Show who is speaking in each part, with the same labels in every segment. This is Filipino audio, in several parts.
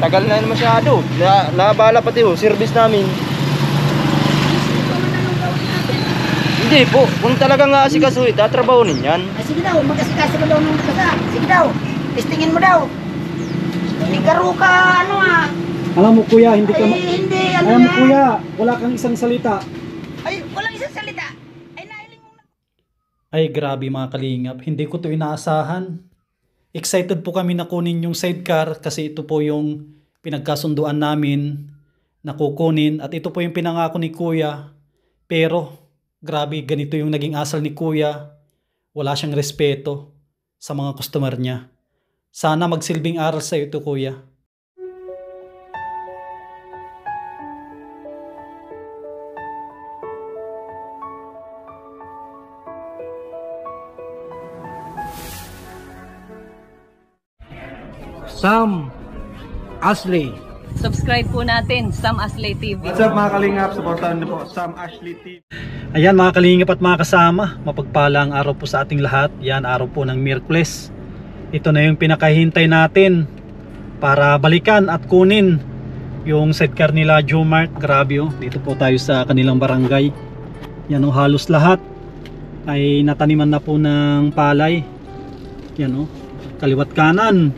Speaker 1: tagal na yun masyado. Nabala pati ho, service namin. Hindi po, kung talagang asikasuhin, tatrabahonin yan.
Speaker 2: Ay, sige daw, mag-asikaso ka daw ng kasa. Sige daw, testingin mo daw. Hindi ka ano
Speaker 3: Alam mo kuya, hindi ka...
Speaker 2: Ay, hindi, ano
Speaker 3: Alam mo
Speaker 2: na?
Speaker 3: kuya, wala kang isang salita.
Speaker 2: Ay, walang isang salita. Ay, nailing mo na.
Speaker 3: Ay grabe mga kalingap, hindi ko to inaasahan. Excited po kami na kunin yung sidecar kasi ito po yung pinagkasunduan namin na kukunin at ito po yung pinangako ni kuya. Pero grabe, ganito yung naging asal ni kuya. Wala siyang respeto sa mga customer niya. Sana magsilbing aral sa ito kuya.
Speaker 4: Sam Ashley.
Speaker 5: Subscribe po natin, Sam Ashley TV.
Speaker 4: What's up mga kalingap? Supportahan niyo po Sam Ashley TV.
Speaker 3: Ayan mga kalingap at mga kasama, mapagpalang araw po sa ating lahat. Yan, araw po ng Miyerkules. Ito na yung pinakahintay natin para balikan at kunin yung sidecar nila Jomart. Grabe oh, dito po tayo sa kanilang barangay. Yan oh, halos lahat ay nataniman na po ng palay. Yan oh, kaliwat kanan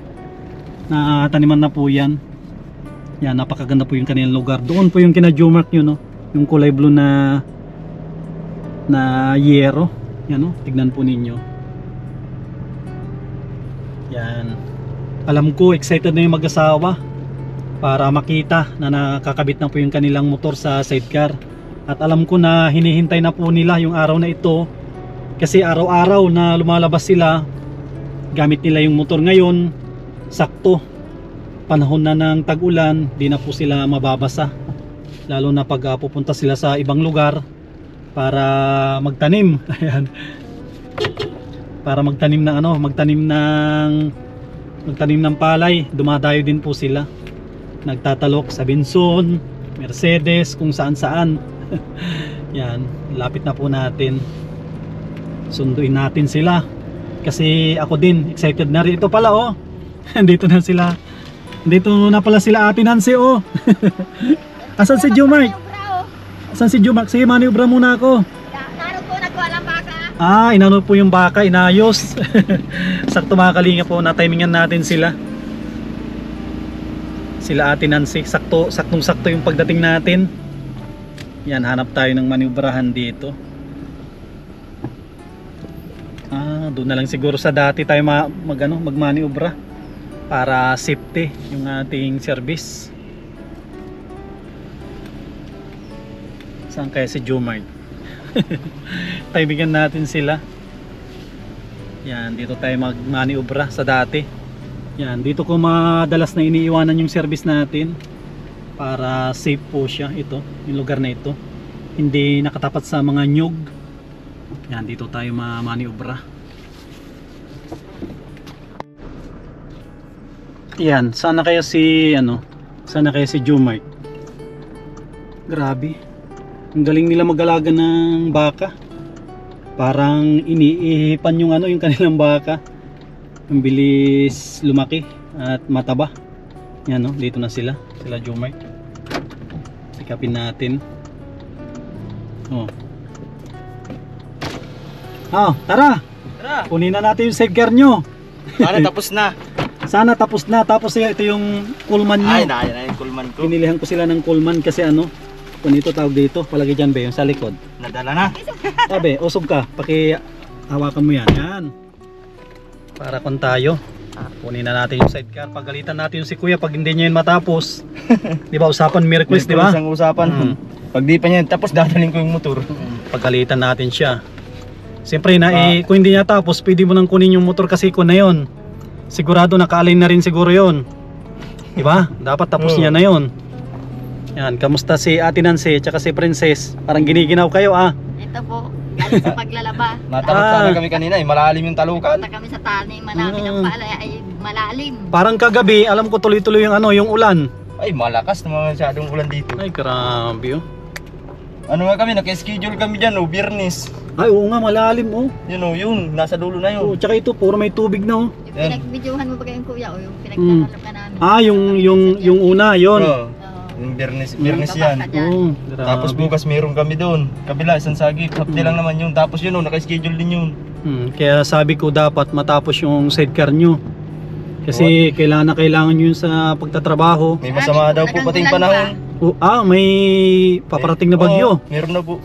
Speaker 3: na taniman na po yan. Yan, napakaganda po yung kanilang lugar. Doon po yung kina Jomart yun no, yung kulay blue na yero. Yan no, tignan po ninyo. Yan. Alam ko excited na yung mag-asawa para makita na nakakabit na po yung kanilang motor sa sidecar. At alam ko na hinihintay na po nila yung araw na ito kasi araw-araw na lumalabas sila gamit nila yung motor. Ngayon sakto panahon na ng tag-ulan, di na po sila mababasa lalo na pag pupunta sila sa ibang lugar para magtanim. Ayan, para magtanim ng ano, magtanim ng palay. Dumadayo din po sila, nagtatalok sa Binson, Mercedes, kung saan saan. Yan, lapit na po natin, sunduin natin sila kasi ako din excited na rin. Ito pala oh, dito na sila. Dito na pala sila Ate Nancy oh. Asan si Jomart? Asan si Jomart? Sige, maniobra muna ako.
Speaker 2: Naroon po, nagkuha lang baka.
Speaker 3: Ah, inano po yung baka, inayos. Sakto mga kalinga po, na-timingan natin sila. Sila Ate Nancy, saktong-sakto yung pagdating natin. Yan, hanap tayo ng maniobrahan dito. Ah, doon na lang siguro sa dati tayo magmaniobra para safety yung ating service. Saan kaya si Jomart? Timingan natin sila. Yan, dito tayo magmaniobra sa dati. Yan, dito ko madalas na iniiwanan yung service natin para safe po siya. Ito, yung lugar na ito hindi nakatapat sa mga nyug. Yan, dito tayo mamaniobra. Yan, sana kaya si Jomart. Grabe, ang galing nila mag-alaga ng baka. Parang iniihipan yung yung kanilang baka. Ang bilis lumaki at mataba. Yan no, dito na sila Jomart. Sikapin natin. Oh. Tara. Kunin na natin yung sidecar nyo.
Speaker 1: Sana tapos na.
Speaker 3: Sana tapos na. Tapos ito yung Coleman nyo.
Speaker 1: Ay, na yung Coleman ko.
Speaker 3: Pinilihan ko sila ng Coleman kasi kung ito tawag dito, palagi dyan be, yung sa likod.
Speaker 1: Nadala na.
Speaker 3: Sabi, usog ka, hawakan mo yan. Yan. Para kung tayo. Kunin na natin yung sidecar. Pagalitan natin yung si kuya pag hindi niya yun matapos. Di ba usapan Miyerkules, di ba?
Speaker 1: Isang usapan. Pag di pa niya tapos dadaling ko yung motor.
Speaker 3: Pagalitan natin siya. Siyempre kung hindi niya tapos, pwede mo nang kunin yung motor kasi ko na yon. Sigurado naka-align na rin siguro yon. Di ba? Dapat tapos niya na yon. Yan, kamusta si Ate Nancy at si Princess? Parang giniginaw kayo
Speaker 2: Ito po, galing sa paglalaba.
Speaker 1: Natalok sana kami kanina malalim yung talukan.
Speaker 2: Punta kami sa taniman namin ng palay ay malalim.
Speaker 3: Parang kagabi, alam ko tuloy-tuloy yung ulan.
Speaker 1: Ay, malakas na masyadong ulan dito.
Speaker 3: Ay, grabe oh.
Speaker 1: Ano nga kami, naka-schedule kami dyan, Biyernes.
Speaker 3: Ay, oo nga, malalim oh.
Speaker 1: Yun, nasa dulo na
Speaker 3: Oh,
Speaker 1: yun.
Speaker 3: tsaka ito, puro may tubig na oh.
Speaker 2: Yung
Speaker 1: Yan.
Speaker 2: pinag-videohan mo ba kayong kuya o yung pinagtatanong ka namin?
Speaker 3: Ah, yung una, yon.
Speaker 1: Oo,
Speaker 2: Oo.
Speaker 1: yung Biyernes yan.
Speaker 2: Baba ka dyan.
Speaker 3: Oh,
Speaker 1: Tapos bukas meron kami doon. Kabila, isang sagip. Hapdi lang naman yun. Tapos yun, naka-schedule din yun.
Speaker 3: Kaya sabi ko dapat matapos yung sidecar nyo. Kasi kailangan nyo yun sa pagtatrabaho.
Speaker 1: May masama daw po pating panahon.
Speaker 3: May paparating na bagyo.
Speaker 1: Oo, meron na po.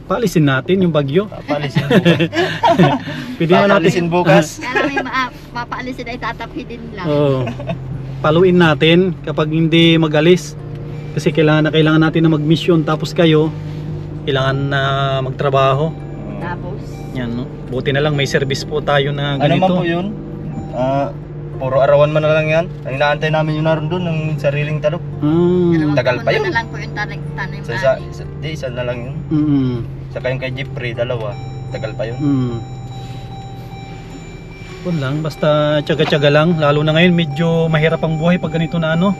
Speaker 3: Paalisin natin yung bagyo.
Speaker 1: Papalisin bukas.
Speaker 3: Pwede naman
Speaker 1: Papalisin bukas.
Speaker 2: Kaya may mapaalisin ay tatapidin lang.
Speaker 3: Oo. Paluin natin kapag hindi magalis. Kasi kailangan natin na mag-mission. Tapos kayo, kailangan na magtrabaho.
Speaker 2: Tapos,
Speaker 3: Yan, no? Buti na lang may service po tayo na
Speaker 1: Ano
Speaker 3: ganito.
Speaker 1: man po yun? Puro arawan man na lang yan. Ang inaantay namin yung naroon doon, ng sariling talok.
Speaker 2: dalawang
Speaker 1: Tagal pa
Speaker 2: taon
Speaker 1: yun.
Speaker 2: na lang po yung tanim
Speaker 1: Isa na lang yun. Saka yung kay Jeffrey, dalawa. Tagal pa yun.
Speaker 3: Yun lang, basta tiyaga-tiyaga lang. Lalo na ngayon, medyo mahirap ang buhay pag ganito na ano.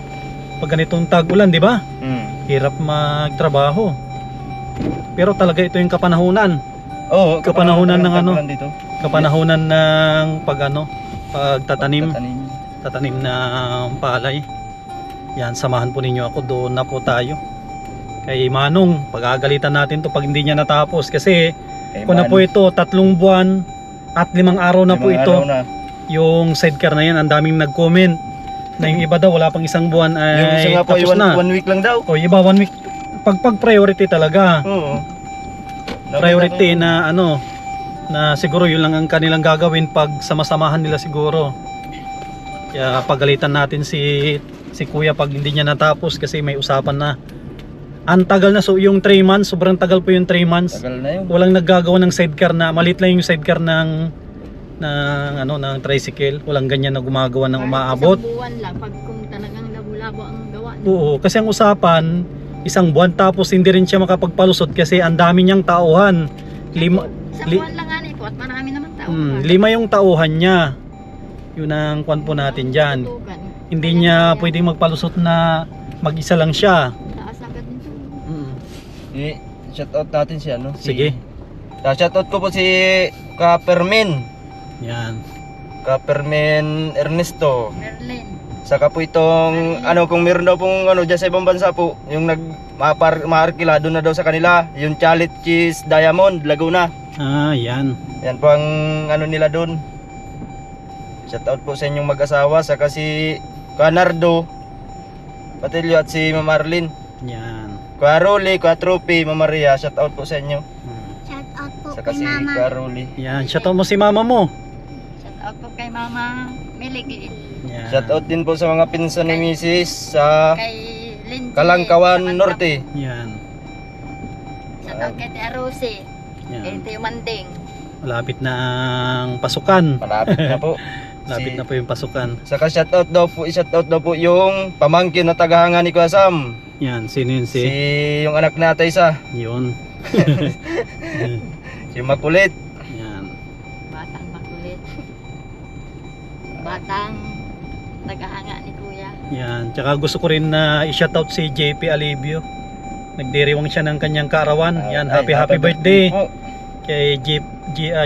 Speaker 3: Pag ganitong tag-ulan, di ba? Hirap magtrabaho. Pero talaga ito yung kapanahunan.
Speaker 1: Oo,
Speaker 3: Kapanahunan ng ano?
Speaker 1: tag-ulan dito.
Speaker 3: Kapanahunan ng pagtatanim.
Speaker 1: Tatanim.
Speaker 3: Ng palay. Yan, samahan po ninyo ako. Doon na po tayo. Kay Manong, pag-aagalitan natin to pag hindi niya natapos. Kasi kung na po ito, 3 buwan at 5 araw na po ito. Yung sidecar na yan, ang daming nag-comment na yung iba daw wala pang 1 buwan
Speaker 1: Yung isa
Speaker 3: ay
Speaker 1: nga po,
Speaker 3: tapos na.
Speaker 1: 1 week lang daw.
Speaker 3: O iba 1 week. Pag priority talaga.
Speaker 1: Oo.
Speaker 3: Priority na ano, na siguro yun lang ang kanilang gagawin pag sama-samahan nila siguro. Kaya pagalitan natin si kuya pag hindi niya natapos kasi may usapan na. Ang tagal na, so yung 3 months, sobrang tagal po yung 3 months.
Speaker 1: Tagal na yun.
Speaker 3: Walang naggagawa ng sidecar na, malit lang yung sidecar ng tricycle. Walang ganyan na gumagawa ng umaabot.
Speaker 2: Isang buwan lang pag kung talagang labo-labo ang gawa.
Speaker 3: Oo, kasi ang usapan, 1 buwan tapos hindi rin siya makapagpalusot kasi ang dami niyang tauhan.
Speaker 2: Isang buwan lang nga po at marami naman tao.
Speaker 3: 5 yung tauhan niya. Yun ang kwan po natin dyan. Hindi niya pwedeng magpalusot na mag-isa lang siya.
Speaker 2: Taas agad nito.
Speaker 1: Shoutout natin si ano?
Speaker 3: Sige.
Speaker 1: Shoutout ko po si Kapermin.
Speaker 3: Yan.
Speaker 1: Kapermin Ernesto.
Speaker 2: Merlin.
Speaker 1: Saka po itong kung meron daw pong dyan sa ibang bansa po, yung maarkila doon na daw sa kanila, yung Chalet Cheese Diamond Laguna.
Speaker 3: Yan.
Speaker 1: Yan po ang nila doon. Shoutout po sa inyong mag-asawa, saka si Canardo Patilio at si Ma'am Arlene.
Speaker 3: Yan.
Speaker 1: Kuya Rolly, Kuya Tropi, Ma'am Maria, shoutout po sa inyo.
Speaker 2: Shout out po
Speaker 1: Saka
Speaker 2: kay
Speaker 1: si
Speaker 2: Mama.
Speaker 1: Kuya Rolly.
Speaker 3: Yan. Shoutout mo si mama mo.
Speaker 2: Shout out po kay Mama Miligil.
Speaker 3: Yan.
Speaker 1: Shoutout din po sa mga pinsan ni Mrs. sa
Speaker 2: Kay Lindsay.
Speaker 1: Kalangkawan
Speaker 2: sa
Speaker 1: Norte.
Speaker 3: Yan.
Speaker 2: Shout out kay Tia Rosie. Kay
Speaker 3: Yan.
Speaker 2: Tio Manding.
Speaker 3: Malapit na ang pasukan.
Speaker 1: Malapit na po.
Speaker 3: Malapit na po yung pasukan.
Speaker 1: Saka shoutout daw po yung pamangkin na tagahanga ni Kuya Sam.
Speaker 3: Yan. Sino yun
Speaker 1: Si yung anak natin isa,
Speaker 3: Yun.
Speaker 1: si Makulit.
Speaker 3: Yan.
Speaker 2: Batang makulit. Batang nagahanga ni Kuya.
Speaker 3: Yan. Tsaka gusto ko rin na i-shoutout si JP Alibio. Nagdiriwang siya ng kanyang kaarawan. Yan. Happy birthday
Speaker 1: po.
Speaker 3: kay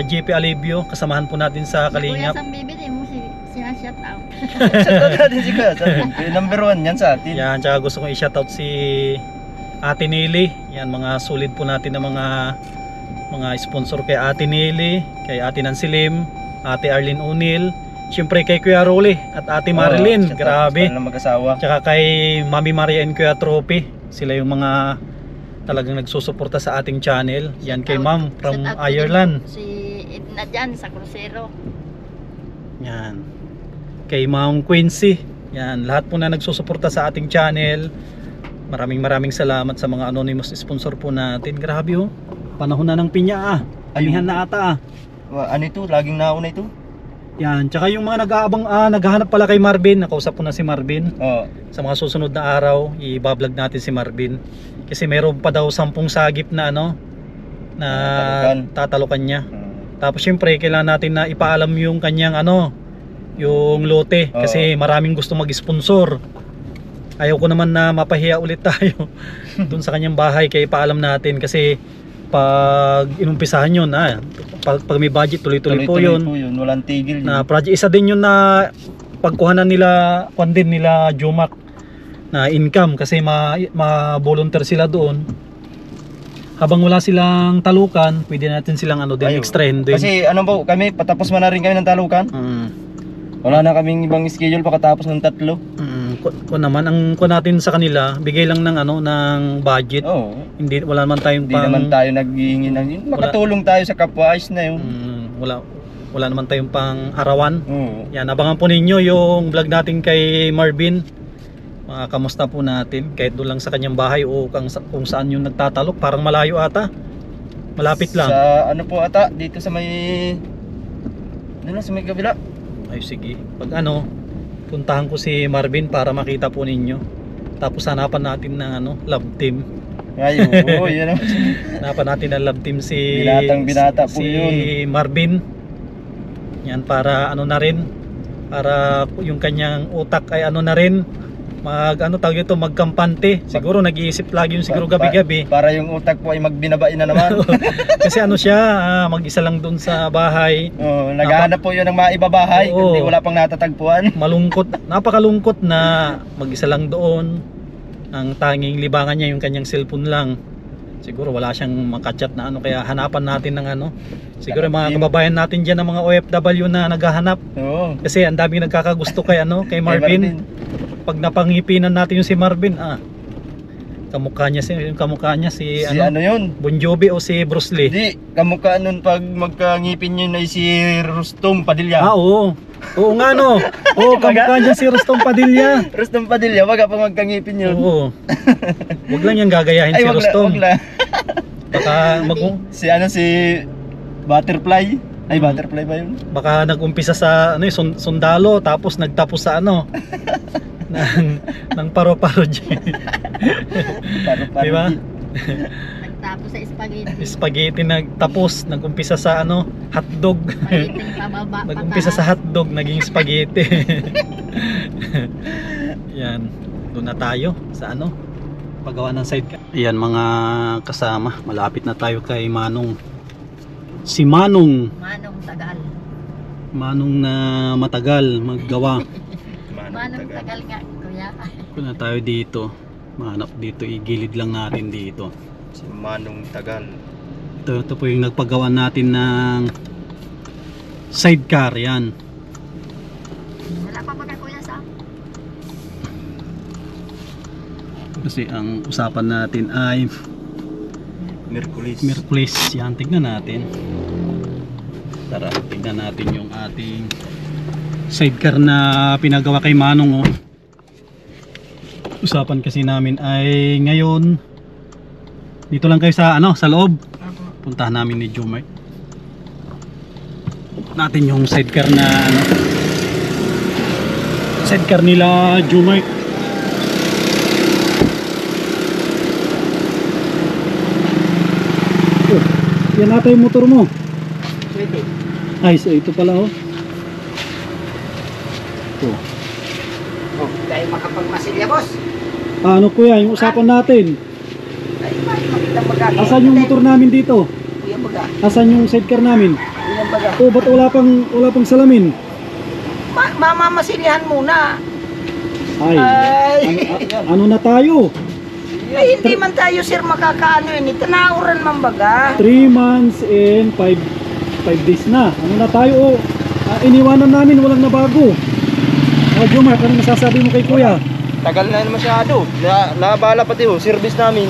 Speaker 3: JP Alibio. Kasamahan po natin sa
Speaker 2: Si Kuya
Speaker 3: Kalingap.
Speaker 2: Sam bibili mo shout out.
Speaker 1: Shoutout natin si Kuya Sam. Number 1 yan sa atin.
Speaker 3: Yan, tsaka gusto kong i-shoutout si Ate Nelly. Yan, mga solid po natin na mga sponsor kay Ate Nelly, kay Ate Nancy Lim, Ate Arlene O'Neill, syempre kay Kuya Rolly at Ate Marilyn.
Speaker 1: Shoutout
Speaker 3: Grabe.
Speaker 1: sa mag-asawa.
Speaker 3: Tsaka kay Mami Maria and Kuya Trophy. Sila yung mga talagang nagsusuporta sa ating channel. Yan kay Ma'am from
Speaker 2: Shout out po
Speaker 3: Ireland.
Speaker 2: din po Si Edna dyan sa Crucero.
Speaker 3: Yan. Kay Ma'am Quincy. Yan, lahat po na nagsusuporta sa ating channel. Maraming salamat sa mga anonymous sponsor po natin. Grabe oh. Panahon na ng pinya ah. Anihan na ata ah.
Speaker 1: Ano ito? Laging nauna ito?
Speaker 3: Yan, tsaka yung mga nag-aabang naghahanap pala kay Marvin. Nakausap ko na si Marvin.
Speaker 1: Oo.
Speaker 3: Sa mga susunod na araw, i-vlog natin si Marvin. Kasi meron pa daw 10 sagip na na tatalukan niya. Tapos syempre kailangan natin na ipaalam yung kanyang yung lote kasi maraming gusto mag-sponsor. ayaw ko naman na mapahiya ulit tayo dun sa kanyang bahay, kaya paalam natin kasi pag inumpisahan yun, pag may budget tuloy-tuloy po yun,
Speaker 1: walang tigil
Speaker 3: na project. Isa din yun na pagkuhanan nila, nila Jumac na income kasi ma-volunteer sila doon. Habang wala silang talukan, pwede natin silang din extrahin din.
Speaker 1: Kasi ano po, kami patapos na rin kami ng talukan. Wala na kaming ibang schedule pakatapos ng 3.
Speaker 3: Kung naman ang natin sa kanila, bigay lang ng ng budget. Hindi, wala naman tayong
Speaker 1: hindi naman tayo naghihingi ng makatulong tayo sa kapwa, ayos na yun.
Speaker 3: Wala naman tayong pang arawan. Yan, abangan po ninyo yung vlog natin kay Marvin. Kamusta po natin kahit doon lang sa kanyang bahay o kung saan yung nagtatalok. Parang malayo ata, malapit lang
Speaker 1: sa ano po ata dito sa may sa may kabila.
Speaker 3: Ay sige, pag puntahan ko si Marvin para makita po ninyo. Tapos hanapan natin ng love team.
Speaker 1: Ay oo, yan naman.
Speaker 3: Hanapan natin ng love team si
Speaker 1: binata po
Speaker 3: si
Speaker 1: yun.
Speaker 3: Marvin. Yan, para na rin, para yung kanyang utak ay na rin, magkampante. Siguro nag-iisip lagi yun siguro gabi-gabi.
Speaker 1: Para yung utak po ay magbinabain na naman.
Speaker 3: Kasi siya, mag-isa lang doon sa bahay.
Speaker 1: Naghahanap po yun ng maibabahay, kundi wala pang natatagpuan.
Speaker 3: Malungkot, napakalungkot na mag-isa lang doon. Ang tanging libangan niya yung kanyang cellphone lang. Siguro wala siyang makachat na kaya hanapan natin ng siguro mga kababayan natin diyan ng mga OFW na naghahanap. Kasi ang daming nagkakagusto kay kay Marvin. Pag napangipinan natin yung si Marvin, kamukha niya si
Speaker 1: yun?
Speaker 3: Bon Jovi o si Bruce Lee.
Speaker 1: Hindi, kamukha nun pag magkangipin yun ay si Rustom Padilla.
Speaker 3: Oo. Oo nga kamukha niya si Rustom Padilla.
Speaker 1: Rustom Padilla, wag pag magkangipin yun.
Speaker 3: Oo. Wag lang yan gagayahin si Rustom.
Speaker 1: Wag lang.
Speaker 3: Baka
Speaker 1: si Butterfly. Ay, Butterfly ba yun?
Speaker 3: Baka nag-umpisa sa sundalo tapos nagtapos sa ng paro-parody. Diba?
Speaker 2: Nagtapos sa spaghetti.
Speaker 3: Spaghetti nag-umpisa sa hotdog. Nag-umpisa sa hotdog, naging spaghetti. Yan, doon na tayo sa paggawa ng sidecar. Yan mga kasama, malapit na tayo kay Manong. Si Manong
Speaker 2: Tagal.
Speaker 3: Manong na matagal maggawa.
Speaker 2: Manong tagal nga, kuya.
Speaker 3: Kung na tayo dito, mahanap dito, igilid lang natin dito.
Speaker 1: Si Manong Tagal.
Speaker 3: Ito po yung nagpagawa natin ng sidecar, yan.
Speaker 2: Wala pa ba kuya sa?
Speaker 3: Kasi ang usapan natin ay Merkulis. Yan, tignan natin. Tara, tignan natin yung ating sidecar na pinagawa kay Manong. Usapan kasi namin ay ngayon dito lang kayo sa sa loob. Puntahan namin ni Jumay natin yung sidecar na sidecar nila Jumay. Yan ata yung motor mo. Ay, so ito pala Ito.
Speaker 2: Dahil makapagmasilya, boss.
Speaker 3: Kuya, yung usapan natin.
Speaker 2: Ay, makita magagawa.
Speaker 3: Asan yung motor namin dito?
Speaker 2: Kuya baga.
Speaker 3: Asan yung sidecar namin?
Speaker 2: Kuya baga.
Speaker 3: Ba't wala pang salamin?
Speaker 2: Mamamasilihan muna.
Speaker 3: Ay. Ano na tayo?
Speaker 2: Ay, hindi man tayo sir makakaano yun. Itanauran man baga.
Speaker 3: 3 months and 5 days na. Ano na tayo? Iniwanan namin, walang nabago. Jomar, ano masasabi mo kay kuya?
Speaker 1: Tagal na masyado. Nabala pati service namin.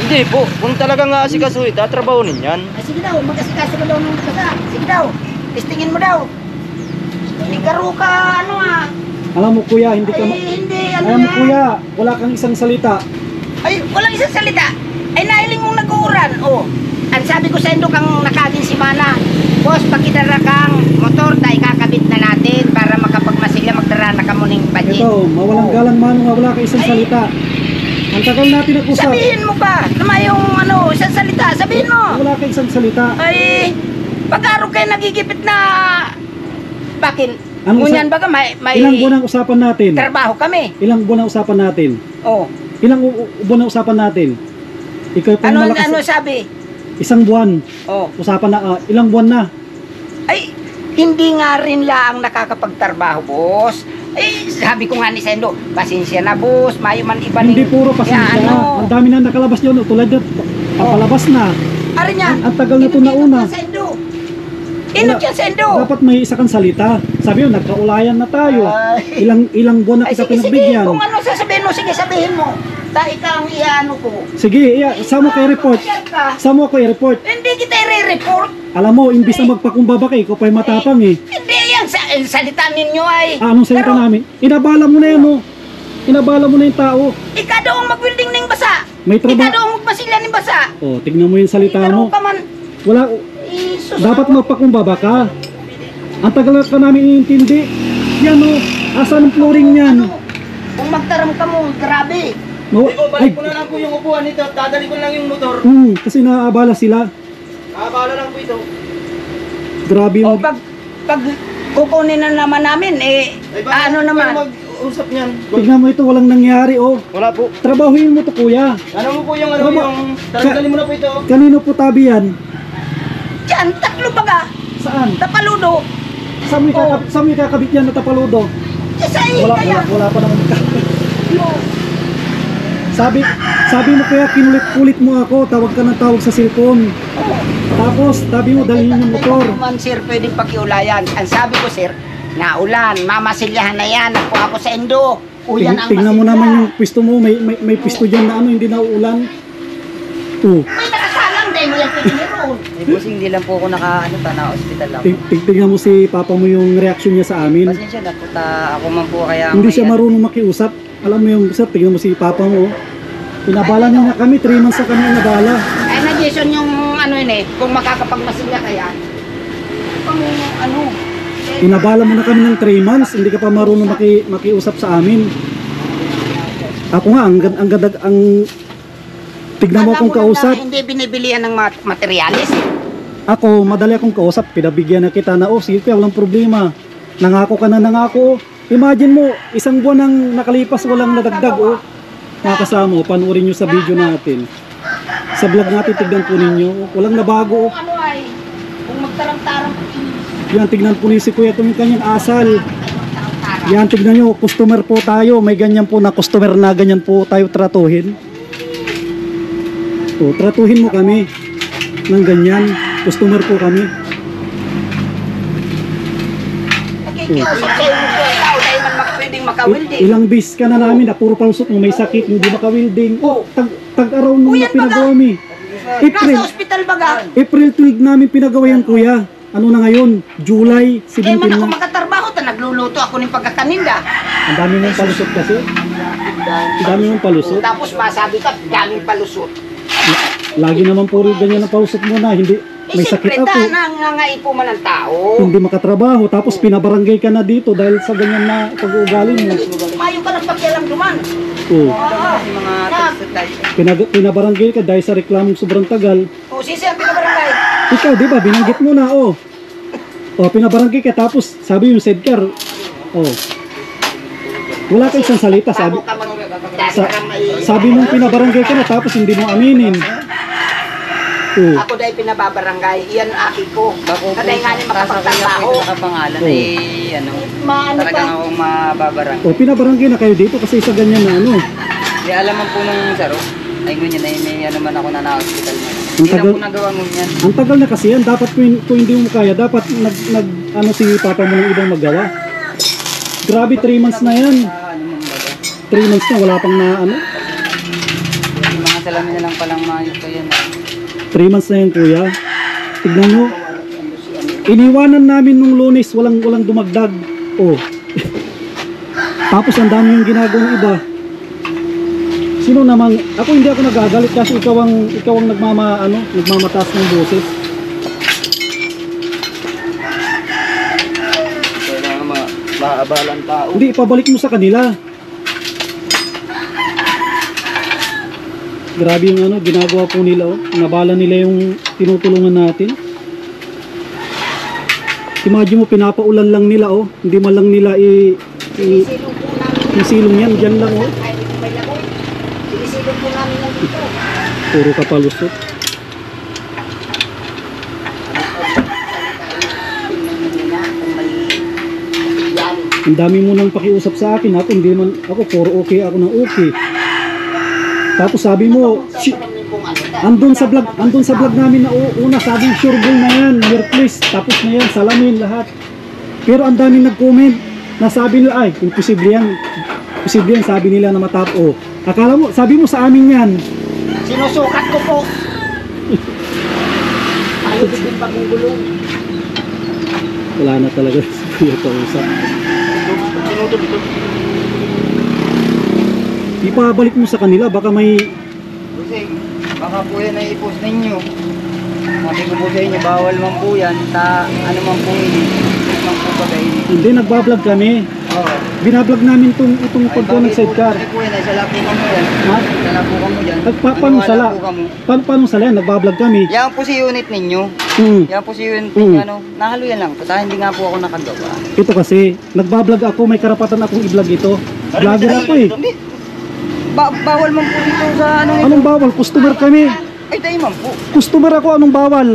Speaker 1: Hindi po, kung talagang aasikaso tatrabahonin yan.
Speaker 2: Ay, sige daw, mag-asikaso ka daw ng kasa. Sige daw, testingin mo daw. Hindi ka
Speaker 3: Alam mo kuya, hindi ka alam mo kuya, wala kang isang salita.
Speaker 2: Ay, walang isang salita. Ay, nahiling mong nag-uuran. Ang sabi ko sa endo kang nakagin si Mana. Boss, pakidara kang motor, dahil kakabit na natin para makapagmasigla, magdara na ka muning budget.
Speaker 3: Ito, mawalang galang Manong, wala kang isang salita. Ang tagal natin nag-usap.
Speaker 2: Sabihin mo pa, naman yung isang salita, sabihin mo.
Speaker 3: Wala kang isang salita.
Speaker 2: Ay, pag-araw kayo nagigipit na, bakit?
Speaker 3: Ano
Speaker 2: Ngunyan baga may
Speaker 3: ilang buwan ang usapan natin?
Speaker 2: trabaho kami.
Speaker 3: Ilang buwan ang usapan natin?
Speaker 2: Oh.
Speaker 3: Ilang buwan ang usapan natin? Ikaw po
Speaker 2: Ano
Speaker 3: malakas.
Speaker 2: ano sabi?
Speaker 3: Isang buwan.
Speaker 2: Oh.
Speaker 3: Usapan na, ilang buwan na?
Speaker 2: Ay, hindi nga rin lang nakakapagtrabaho, boss. Eh, sabi ko nga ni Sendo, pasensya na, boss. Mayo man iba
Speaker 3: Hindi
Speaker 2: ning-
Speaker 3: puro pasensya.
Speaker 2: Kaya ano?
Speaker 3: Ang dami na nakalabas yun. Tulad yun, papalabas na.
Speaker 2: Ari niya.
Speaker 3: Ang tagal na ito nauna.
Speaker 2: Inot yan, Sendo.
Speaker 3: Dapat may isa kang salita. Sabi yun, nagkaulayan na tayo.
Speaker 2: Ay.
Speaker 3: Ilang buwan na
Speaker 2: Ay,
Speaker 3: kita
Speaker 2: sige, sige.
Speaker 3: pinagbigyan.
Speaker 2: Kung ano sasabihin mo, sige, sabihin mo. Ikaw ang iano ko.
Speaker 3: Sige, sama ko i-report.
Speaker 2: Yan ka.
Speaker 3: Sama ko i-report.
Speaker 2: Hindi kita i-report.
Speaker 3: Alam mo, imbis na magpakumbaba ka, ikaw pa'y matapang eh.
Speaker 2: Hindi yan. Salita ninyo ay.
Speaker 3: Anong salita
Speaker 2: Pero,
Speaker 3: namin? Inabala mo na yan, oh. Inabala mo na yung tao.
Speaker 2: Ikaw daw ang mag-building ng basa.
Speaker 3: May
Speaker 2: Ikaw
Speaker 3: trabaho.
Speaker 2: daw ang magpasila ng basa.
Speaker 3: Oh, tignan mo yung salita
Speaker 2: Pero
Speaker 3: mo.
Speaker 2: ka man.
Speaker 3: Wala,
Speaker 2: Isus.
Speaker 3: dapat magpakumbaba ka. Ang tagal ka namin iintindi. Yan, oh. Asan ang flooring niyan?
Speaker 2: Ano? Kung magtaram ka mo, grabe.
Speaker 3: Ay,
Speaker 1: Balik ko na lang po yung upuan nito. Dadali ko lang yung motor.
Speaker 3: kasi naaabala sila.
Speaker 1: Nakabala lang po ito.
Speaker 3: Grabe
Speaker 2: O
Speaker 3: yung...
Speaker 2: pag kukunin na naman namin, ano naman?
Speaker 1: Mag-usap niyan.
Speaker 3: Tignan mo ito, walang nangyari, oh.
Speaker 1: Wala po.
Speaker 3: Trabahuin mo to, kuya.
Speaker 1: Ano mo po yung
Speaker 3: Traba-
Speaker 1: Tanggalin mo na po ito.
Speaker 3: Kanino po tabi yan?
Speaker 2: Diyan, tatlo baga.
Speaker 3: Saan?
Speaker 2: Tapaludo.
Speaker 3: Saan mo kakabit yan na tapaludo?
Speaker 2: Isa kaya.
Speaker 3: Wala pa naman. Sabi mo kaya kinulit-kulit mo ako, tawag ka ng tawag sa cellphone. Tapos, sabi mo dalhin yung motor.
Speaker 2: Hindi naman, sir, pwedeng pakiulayan. Ang sabi ko, sir, naulan, mamasilyahan na yan. Ako ako sa Indo. Uyan ang
Speaker 3: Tingnan mo
Speaker 2: masilya.
Speaker 3: naman yung pwesto mo, may pwesto dyan na ano, hindi na uulan. Oh,
Speaker 2: May nakasalang, dahil mo yan pwede meron.
Speaker 6: Bossing, hindi lang po ako na-hospital lang.
Speaker 3: tignan mo si papa mo yung reaction niya sa amin.
Speaker 6: Pasensya na po, ako man po kaya...
Speaker 3: Hindi siya marunong makiusap. Alam mo yung sir, tignan mo si papa mo. Inabala niya na kami, 3 months na kami inabala.
Speaker 2: Ay, na Jason, yung ano yun kung makakapagmasilya kaya. Pang ano,
Speaker 3: Inabala mo na kami ng 3 months, hindi ka pa marunong makiusap sa amin. Ako nga, ang tignan mo akong
Speaker 2: alam mo
Speaker 3: kausap.
Speaker 2: na hindi binibilihan ng materialis.
Speaker 3: Ako, madali akong kausap, pinabigyan na kita na, oh sige kaya walang problema. Nangako ka na nangako. Imagine mo, isang buwan nang nakalipas, walang nadagdag, oh. Mga kasama, panuorin nyo sa video natin. Sa vlog natin, tignan po ninyo, walang nabago, oh.
Speaker 2: Kung ano ay, kung magtarang-tarang
Speaker 3: Yan, tignan po ni si Kuya itong kanyang asal. Yan, tignan nyo, customer po tayo. May ganyan po na customer na ganyan po tayo tratuhin. O, tratuhin mo kami ng ganyan. Customer po kami.
Speaker 2: nakikiusap sa'yo mo sa tao dahil man pwedeng makawilding.
Speaker 3: Ilang bis ka na namin na puro palusot mo may sakit, hindi makawilding. O, tag-araw nung
Speaker 2: Kuya,
Speaker 3: na pinagawa mi.
Speaker 2: Nasa hospital baga.
Speaker 3: April 12 namin pinagawa yan, kuya. Ano na ngayon? July 17
Speaker 2: Eh man ako
Speaker 3: na.
Speaker 2: makatarbaho ta nagluluto ako ng pagkakaninda.
Speaker 3: Ang dami mong palusot kasi. Ang dami mong palusot.
Speaker 2: Tapos masabi ka, daming palusot.
Speaker 3: Lagi naman po rin ganyan ang palusot mo na. Hindi, may sakit
Speaker 2: siyempre,
Speaker 3: ako.
Speaker 2: nangangaipo man ang tao.
Speaker 3: Hindi makatrabaho. Tapos pinabarangay ka na dito dahil sa ganyan na pag-uugali mo.
Speaker 2: Mayo ka ng pagkialamduman.
Speaker 3: Oh,
Speaker 2: Oo.
Speaker 6: Mga
Speaker 3: pinabarangay ka dahil sa reklamong sobrang tagal.
Speaker 2: O, sisi ang pinabarangay.
Speaker 3: Ikaw, di ba? Binanggit mo na, oh. Oh, pinabarangay ka. Tapos, sabi yung Sedcar, oh. Wala ka isang salita, sabi.
Speaker 2: Bago ka
Speaker 3: Sabi mong pinabarangay ka na, tapos hindi mo aminin. Oh.
Speaker 2: Ako dahil pinababarangay, iyan aki ko.
Speaker 6: Bako po,
Speaker 2: Kaday nga ni
Speaker 6: kaso kaya
Speaker 2: makapagtrabaho.
Speaker 6: po nakapangalan
Speaker 3: Oh.
Speaker 6: ano,
Speaker 2: Maano
Speaker 6: talagang
Speaker 2: pa?
Speaker 6: akong mababarang.
Speaker 3: Oh, pinabarangay na kayo dito kasi sa ganyan na ano.
Speaker 6: Di alaman po nung saro, ay ngunyan ay may ano man ako na na-hospital man.
Speaker 3: Ang
Speaker 6: Hindi lang
Speaker 3: tagal-
Speaker 6: po nagawa ngunyan.
Speaker 3: Ang tagal na kasi yan. Dapat kung hindi mo kaya, dapat ano si papa mo ng ibang magawa. Grabe, 3 months na yan.
Speaker 6: Ano man baga.
Speaker 3: 3 months na, wala pang na ano.
Speaker 6: Yung mga salamin na lang palang mayos ko yan.
Speaker 3: 3 months na yan, kuya. Tignan mo. Iniwanan namin nung Lunes, walang dumagdag. Oh. Tapos ang dami yung ginagawang iba. Sino namang, ako hindi ako nagagalit kasi ikaw ang nagmamataas ng boses.
Speaker 1: Kailangan maabalan tao.
Speaker 3: Hindi, ipabalik mo sa kanila. Grabe yung ginagawa po nila, oh. Nabala nila yung tinutulungan natin. Imagine mo, pinapaulan lang nila, oh. Hindi man lang nila
Speaker 2: Sinisilong po namin.
Speaker 3: yung silong yan, dyan lang, oh.
Speaker 2: Ay, may lagoy. Sinisilong po namin lang dito.
Speaker 3: Puro kapalusot. Ang dami mo nang pakiusap sa akin. Ako, hindi man, ako, puro okay ako ng okay. Tapos sabi mo, andun sa vlog namin na una, sabi sure goal na yan, worthless, tapos na yan, salamin lahat. Pero ang daming nag-comment na sabi nila, ay, imposible yan, sabi nila na matap. Oh, akala mo, sabi mo sa amin yan.
Speaker 2: Sinusukat ko po. Ayaw din pagugulong.
Speaker 3: Wala na talaga siya kausap. Ipabalik mo sa kanila, baka may...
Speaker 6: Kasi baka po yan ay i-post ninyo. Sabi ko po sa inyo, bawal man po yan. Ano man po yun. Ano man po ba kayo.
Speaker 3: Hindi, nagbablog kami.
Speaker 6: Oo.
Speaker 3: Binablog namin itong pagko ng sidecar.
Speaker 6: Ay, po yan, ay sala po kamo yan.
Speaker 3: Ha?
Speaker 6: Sala po kamo yan.
Speaker 3: Paano sala?
Speaker 6: Maniwala po kamo.
Speaker 3: Paano sala yan? Nagbablog kami.
Speaker 6: Yan po si unit ninyo. Yan po si unit ninyo. Ano, nahalo yan lang po. Hindi nga po ako nakagawa.
Speaker 3: Ito kasi, nagbablog ako, may karapatan akong i-vlog ito. Vlogger ako eh.
Speaker 6: Hindi. Bawal man po dito sa ano ito.
Speaker 3: Anong bawal? Customer kami.
Speaker 6: Ay, tayo man po.
Speaker 3: Customer ako, anong bawal?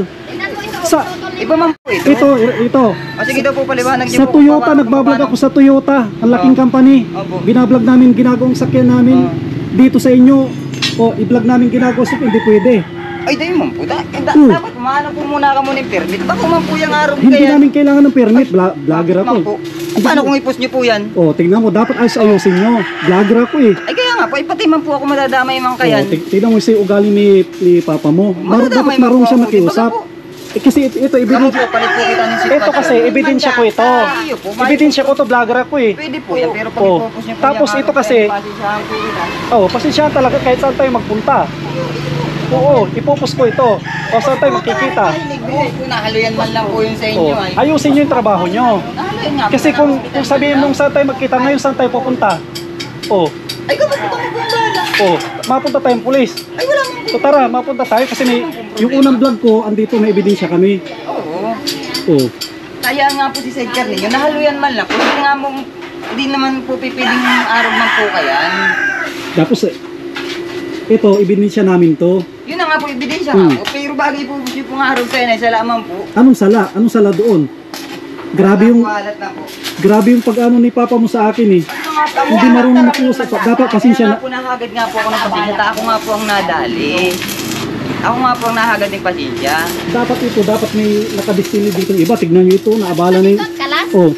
Speaker 3: Sa,
Speaker 6: Iba man po ito.
Speaker 3: ito.
Speaker 6: O sige daw po, paliwanag niyo
Speaker 3: Sa
Speaker 6: po.
Speaker 3: Toyota, nagbablog ako sa Toyota. Ang laking company.
Speaker 6: Opo.
Speaker 3: Binablog namin, ginagawang sakyan namin. Dito sa inyo. O, i-vlog namin ginagawa sa hindi pwede.
Speaker 6: Ay, tayo man po.
Speaker 3: Oo.
Speaker 6: Dapat maano po muna ka muna yung permit. Bako man po yung araw
Speaker 3: Hindi
Speaker 6: kaya.
Speaker 3: namin kailangan ng permit. Vlogger ako.
Speaker 6: Man po. Paano kung i-post niyo po yan?
Speaker 3: O, tingnan mo, dapat ayusin nyo. Vlogger ako eh.
Speaker 6: Ay, kaya nga po. Pati man po ako madadamay man kayan.
Speaker 3: Tingnan mo yung ugali ni Papa mo.
Speaker 6: Madadamay
Speaker 3: Dapat
Speaker 6: man
Speaker 3: marunong
Speaker 6: po
Speaker 3: siya
Speaker 6: ako.
Speaker 3: makiusap.
Speaker 6: Di ba
Speaker 3: Kasi ito,
Speaker 6: Baka
Speaker 3: ebidensya.
Speaker 6: po, palit po kita ng sitwasyon.
Speaker 3: Ito kasi, ebidensya ko ito.
Speaker 6: Iyo po,
Speaker 3: Ebidensya ko to, vlogger ako eh.
Speaker 6: Pwede po yan. Pero pag
Speaker 3: Oo.
Speaker 6: i-post niyo po
Speaker 3: Tapos
Speaker 6: yung
Speaker 3: ito
Speaker 6: araw
Speaker 3: kasi-
Speaker 6: kaya, pasensyahan po kita.
Speaker 3: Oh, pasensyahan talaga kahit saan tayo magpunta. Oo, ipupus ko ito. O saan tayo makikita.
Speaker 6: Po, nahaluyan man lang po yun sa inyo.
Speaker 3: Oh,
Speaker 6: Ay.
Speaker 3: ayusin nyo yung trabaho nyo.
Speaker 6: Nahaluyan nga po.
Speaker 3: Kasi kung sabihin mong saan tayo magkita ngayon, saan tayo pupunta? Oh,
Speaker 6: Ay, kapag po kami pumbala.
Speaker 3: oh, mapunta tayong pulis.
Speaker 6: Ay, wala mo.
Speaker 3: So tara, mapunta tayo kasi may, yung unang vlog ko, andito may ebidensya kami.
Speaker 6: Oo.
Speaker 3: Oh,
Speaker 6: Kaya nga po si sidecar ninyo, nahaluyan man lang po. Hindi naman po pipiling araw man po kayan.
Speaker 3: tapos ito, ebidensya namin to.
Speaker 6: Yun na nga po, ebidensya nga po. Pero bagay po gusto po nga araw kayo na salaman po.
Speaker 3: Anong sala? Anong sala doon? Grabe yung,
Speaker 6: Walat na po.
Speaker 3: grabe yung pag-ano ni Papa mo sa akin eh. Hindi marunong makiusap. Dapat pasensya
Speaker 6: Kaya
Speaker 3: na.
Speaker 6: nga po nahagad nga po ako ng pasensya. Ako nga po ang nadali. Ako nga po ang nahagad ng pasensya.
Speaker 3: Dapat may nakadestiny dito yung iba. Tignan nyo ito, naabala na yung... Oh,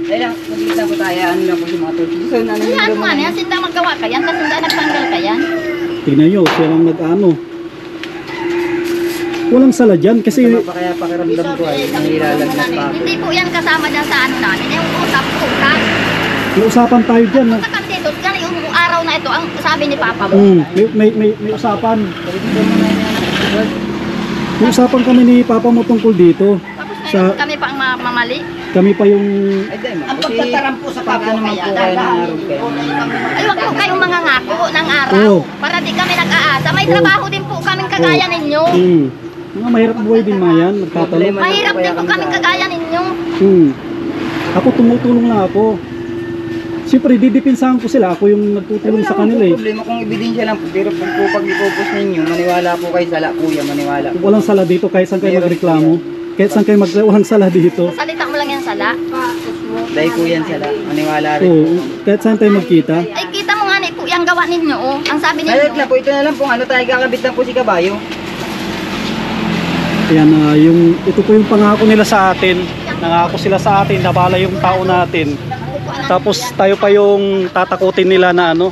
Speaker 6: Dahil lang, magkita po tayo. Ano lang po si mga tulsi. So, ano yung
Speaker 2: Ano nga niya, sinda magawa ka yan, tapos sinda nagtanggal ka yan.
Speaker 3: tignan nyo, siya lang nag-ano. Walang sala dyan kasi
Speaker 6: Ano pa kaya pakiramdam ko ay nangilalagnat pa ako.
Speaker 2: Hindi po yan kasama dyan sa ano namin, yung usap-usap.
Speaker 3: may usapan tayo dyan. No?
Speaker 2: Sa kandido, yan yung araw na ito, ang sabi ni Papa mo.
Speaker 3: May usapan. May usapan kami ni Papa mo tungkol dito.
Speaker 2: Tapos
Speaker 3: Sa,
Speaker 2: ngayon kami pa ang mamali.
Speaker 3: kami pa yung...
Speaker 6: Ay, dahil
Speaker 2: Ang pagtatarampo sa
Speaker 6: pag ano man po kayo ng araw kayo.
Speaker 2: Ay, wag po kayong mga ngako ng araw.
Speaker 3: Oo.
Speaker 2: Para di kami nag-aasa. May
Speaker 3: Oo.
Speaker 2: trabaho din po kaming kagaya ninyo.
Speaker 3: Mga mahirap buhay din mga yan, nagtatanong.
Speaker 2: Mahirap din po kaming kagaya ninyo.
Speaker 3: Ako tumutulong lang ako. Siyempre, didipinsahan ko sila. Ako yung nagtutulong sa kanila eh.
Speaker 6: Problema kung ebidensya lang po. Pero pag ipopos ninyo, maniwala po kayo sala kuya, maniwala po.
Speaker 3: Walang sala dito kahit saan kayo magreklamo. Kahit saan kayo walang sala dito.
Speaker 2: Salita mo lang yan sala.
Speaker 6: Dahil po yan sala, maniwala rin po.
Speaker 3: Oo, kahit saan tayo magkita.
Speaker 2: Ay, kita mo nga ni po yung gawa ninyo. Oh. Ang sabi
Speaker 6: Kaya
Speaker 2: ninyo.
Speaker 6: lang po, ito na lang po, ano tayo kakabit lang po si Kabayo.
Speaker 3: Ayan, ito po yung pangako nila sa atin. Nangako sila sa atin, nabala yung tao natin. Tapos tayo pa yung tatakutin nila na ano.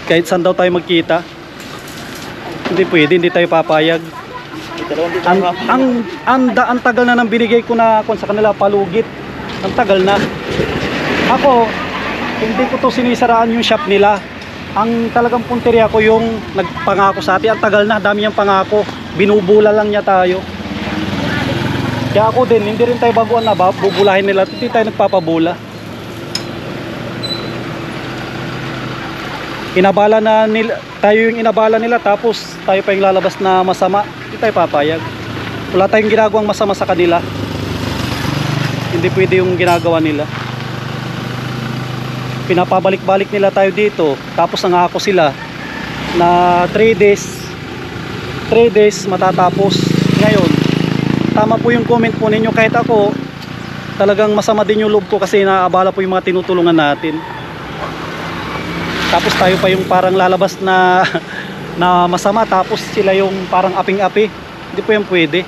Speaker 3: Kahit saan daw tayo magkita. Hindi pwede, hindi tayo papayag. Ang tagal na nang binigay ko na kung sa kanila palugit. Ang tagal na. Ako, hindi ko to sinisaraan yung shop nila. Ang talagang punteriya ko yung nagpangako sa atin. Ang tagal na, dami niyang pangako. Binubula lang niya tayo. Kaya ako din, hindi rin tayo baguan na bubulahin nila. Hindi tayo nagpapabula. Inabala na nila, tayo yung inabala nila tapos tayo pa yung lalabas na masama. Hindi tayo papayag. Wala tayong ginagawang masama sa kanila. hindi pwede yung ginagawa nila. Pinapabalik-balik nila tayo dito, tapos nangako sila na 3 days matatapos. Ngayon, tama po yung comment po ninyo, kahit ako talagang masama din yung loob ko kasi naabala po yung mga tinutulungan natin. Tapos tayo pa yung parang lalabas na na masama, tapos sila yung parang aping-api. Hindi po yan pwede.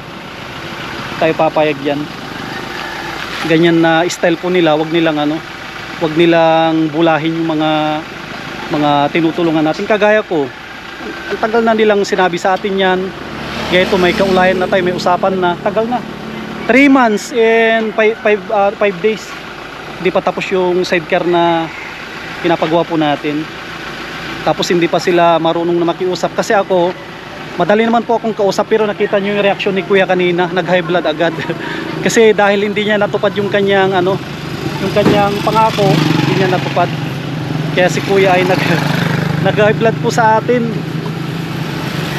Speaker 3: Tayo papayag yan. Ganyan na style po nila, wag nilang bulahin yung mga tinutulungan natin. Kagaya ko, ang tagal na nilang sinabi sa atin yan. Kaya ito, may kaulayan na tayo, may usapan na, tagal na. 3 months and 5 days. Hindi pa tapos yung sidecar na pinapagawa po natin. Tapos hindi pa sila marunong na makiusap. Kasi ako, madali naman po akong kausap, pero nakita nyo yung reaksyon ni Kuya kanina, nag high blood agad. Kasi dahil hindi niya natupad yung kanyang pangako, hindi niya natupad. Kaya si Kuya ay nag high blood po sa atin.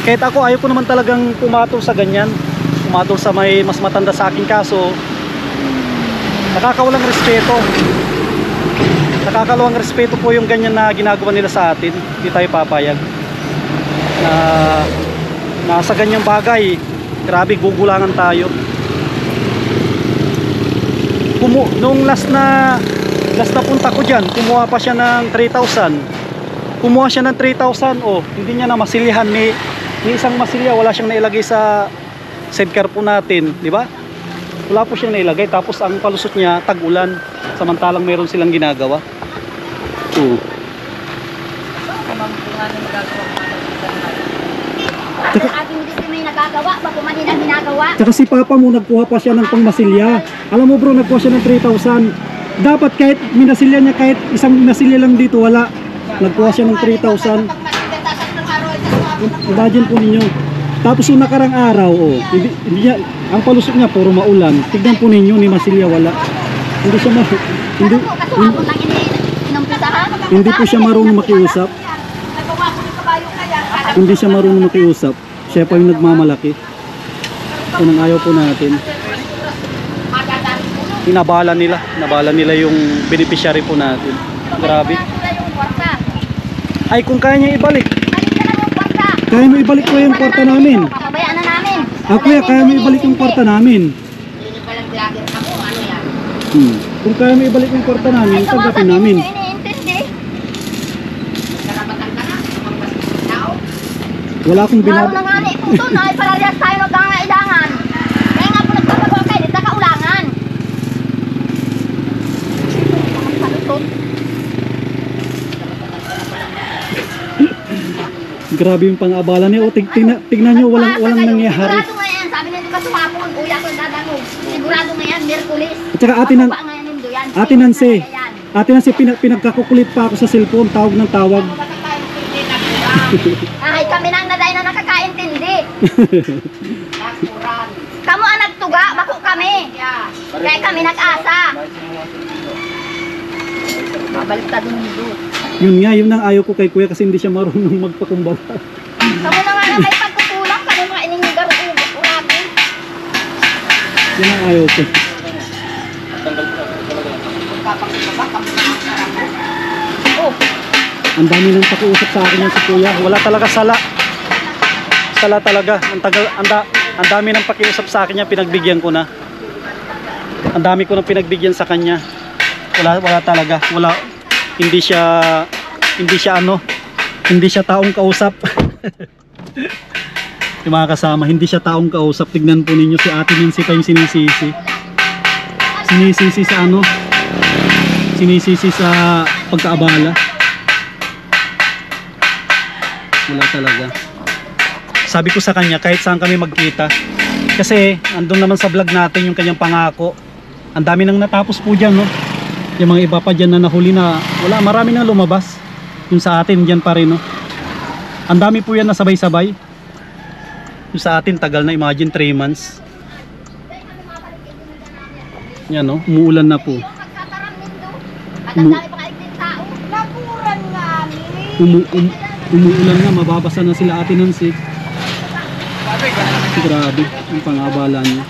Speaker 3: Kahit ako, ayaw ko naman talagang pumatol sa ganyan, pumatol sa may mas matanda sa akin, kaso nakakawalang respeto po yung ganyan na ginagawa nila sa atin. Hindi tayo papayag na sa ganyang bagay. Grabe, gugulangan tayo. Nung last na punta ko dyan, kumuha pa siya ng 3,000. Oh, hindi niya na masilihan ni isang masilya, wala siyang nailagay sa sidecar po natin, di ba? Wala po siyang nailagay, tapos ang palusot niya tag-ulan, samantalang meron silang ginagawa.
Speaker 2: Ating hindi may nagagawa, bago man nila ginagawa.
Speaker 3: Tsaka si Papa mo nagkuha pa siya ng pangmasilya. Alam mo bro, nagkuha siya ng 3,000. Dapat kahit minasilya niya, kahit isang minasilya lang dito, wala. Nagkuha siya ng 3,000. Imagine po ninyo. Tapos yung nakarang araw, hindi niya, ang palusot niya puro maulan. Tignan po ninyo, ni masilya wala. Hindi po siya marunong makiusap. Hindi siya marunong makiusap. Siya pa yung nagmamalaki. Ito nang ayaw po natin. Nabala nila yung beneficiary po natin. Grabe. Ay, kung kaya niya ibalik. Kaya mo ibalik ko yung kwarta namin.
Speaker 2: Papabayaan na namin.
Speaker 3: Kuya, kaya mo ibalik yung kwarta namin.
Speaker 2: Hindi palang vlogger ka mo, ano yan?
Speaker 3: Kung kaya mo ibalik yung kwarta namin, tanggapin namin.
Speaker 2: Iniintindi. Karapatan ka na, magpasok tao.
Speaker 3: Wala akong
Speaker 2: Laro na nga ni puto na, ay parehas tayo nagkangailangan. Kaya nga po nagpapagawa kayo, dito kaulangan. Salutot.
Speaker 3: Grabe yung pang-abala niya. Tignan nyo, walang nangyayari.
Speaker 2: Sigurado nga yan, sabi niya di ba sumapon, uya ko dadangog. Sigurado nga yan, Merkulis.
Speaker 3: At saka Ate Nancy, pinagkakukulit pa ako sa cellphone, tawag ng tawag.
Speaker 2: Ay, kami nang naday na nakakaintindi. Kamu ang nagtuga, bako kami. Kaya kami nag-asa. Babaliktad yung mundo.
Speaker 3: Yun ang ayaw ko kay Kuya kasi hindi siya marunong magpakumbaba.
Speaker 2: Kamu na nga na may pagkukulang, kamu mga iningigar ubos uragin.
Speaker 3: Yun ang ayaw ko.
Speaker 2: Oh,
Speaker 3: Ang dami nang pakiusap sa akin yan si Kuya. Wala talaga sala. Sala talaga. Ang dami nang pakiusap sa akin yan, pinagbigyan ko na. Ang dami ko nang pinagbigyan sa kanya. Wala talaga. Hindi siya taong kausap. Yung mga kasama, hindi siya taong kausap. Tignan po ninyo si Ate Nancy pa yung sinisisi. Sinisisi sa Sinisisi sa pagkaabala. Wala talaga. Sabi ko sa kanya, kahit saan kami magkita. Kasi andun naman sa vlog natin yung kanyang pangako. Ang dami nang natapos po dyan, no? Yung mga iba pa dyan na nahuli na wala, marami nang lumabas. Yung sa atin dyan pa rin, no? Ang dami po yan na sabay-sabay. Yung sa atin tagal na, imagine 3 months. Yan, no? Umuulan na po. Umuulan na, mababasa na sila Ate Nancy. Grabe yung pangabala niya.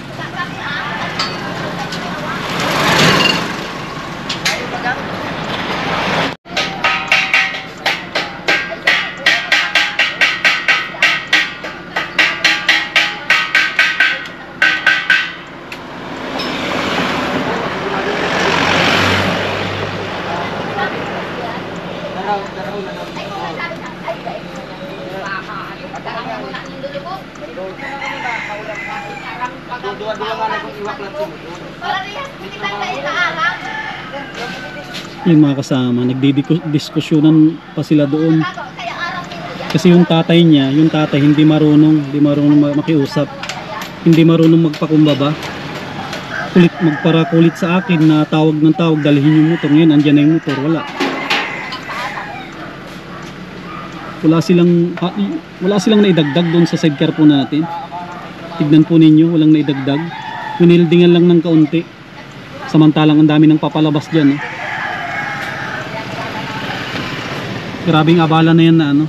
Speaker 3: Yung mga kasama, nagdidiskusyonan pa sila doon. Kasi yung tatay niya, hindi marunong makiusap. Hindi marunong magpakumbaba. Magparakulit sa akin na tawag ng tawag, dalhin yung motor. Ngayon, andyan na yung motor, wala. Wala silang naidagdag doon sa sidecar po natin. Tignan po ninyo, walang naidagdag. Winildingan lang ng kaunti. Samantalang ang dami ng papalabas dyan. Grabing abala na yan na ano.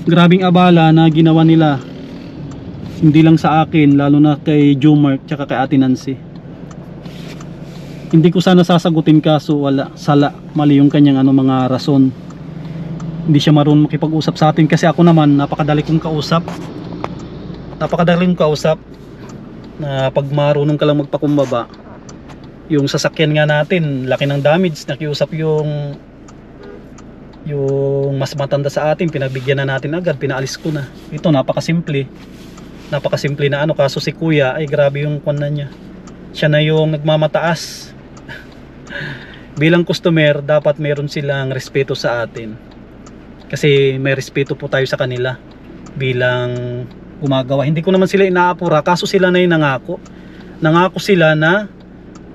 Speaker 3: Grabing abala na ginawa nila. Hindi lang sa akin, lalo na kay Jumark tsaka kay Ate Nancy. Hindi ko sana sasagutin kaso wala, sala, mali yung kanyang mga rason. Hindi siya marunong makipag-usap sa atin kasi ako naman napakadali kong kausap. Na pag marunong ka lang magpakumbaba, yung sasakyan nga natin, laki ng damage, nakiusap yung mas matanda sa atin, pinagbigyan na natin agad, pinaalis ko na. Ito napakasimple na kaso si kuya ay grabe yung kwan na niya. Siya na yung nagmamataas. Bilang customer dapat meron silang respeto sa atin, kasi may respeto po tayo sa kanila bilang gumagawa. Hindi ko naman sila inaapura, kaso sila na yung nangako sila na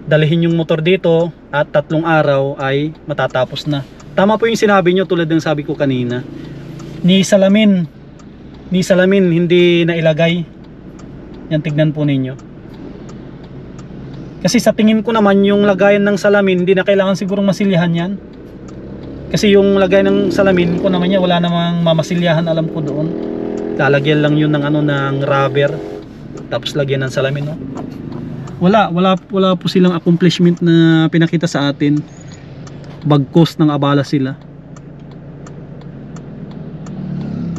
Speaker 3: dalhin yung motor dito at 3 araw ay matatapos na. Tama po yung sinabi nyo, tulad ng sabi ko kanina, ni salamin hindi nailagay. Yan, tignan po ninyo. Kasi sa tingin ko naman yung lagayan ng salamin hindi na kailangan sigurong masilyahan yan. Kasi yung lagayan ng salamin ko naman niya, wala namang mamasilyahan, alam ko doon. Lalagyan lang yun ng rubber, tapos lagyan ng salamin, no? Wala po silang accomplishment na pinakita sa atin. Bagkos ng abala sila.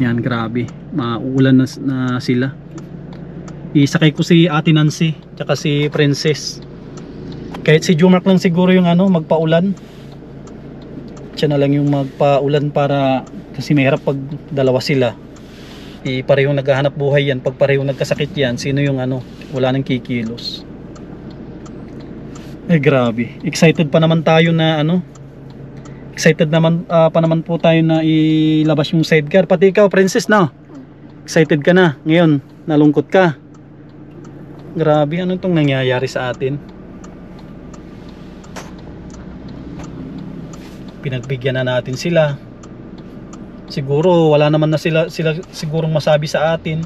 Speaker 3: Yan, grabe. Mauulan na sila. Isakay ko si Ate Nancy tsaka si Princess. Kahit si Jumark lang siguro yung magpaulan. Siya na lang yung magpaulan para, kasi mahirap pag dalawa sila. Parehong naghahanap buhay yan. Pag parehong nagkasakit yan, sino yung wala nang kikilos. Grabe. Excited pa naman tayo na excited naman pa naman po tayo na ilabas yung sidecar. Pati ikaw, Princess, na excited ka na. Ngayon, nalungkot ka. Grabe, ano itong nangyayari sa atin? Pinagbigyan na natin sila. Siguro wala naman na sila sigurong masabi sa atin.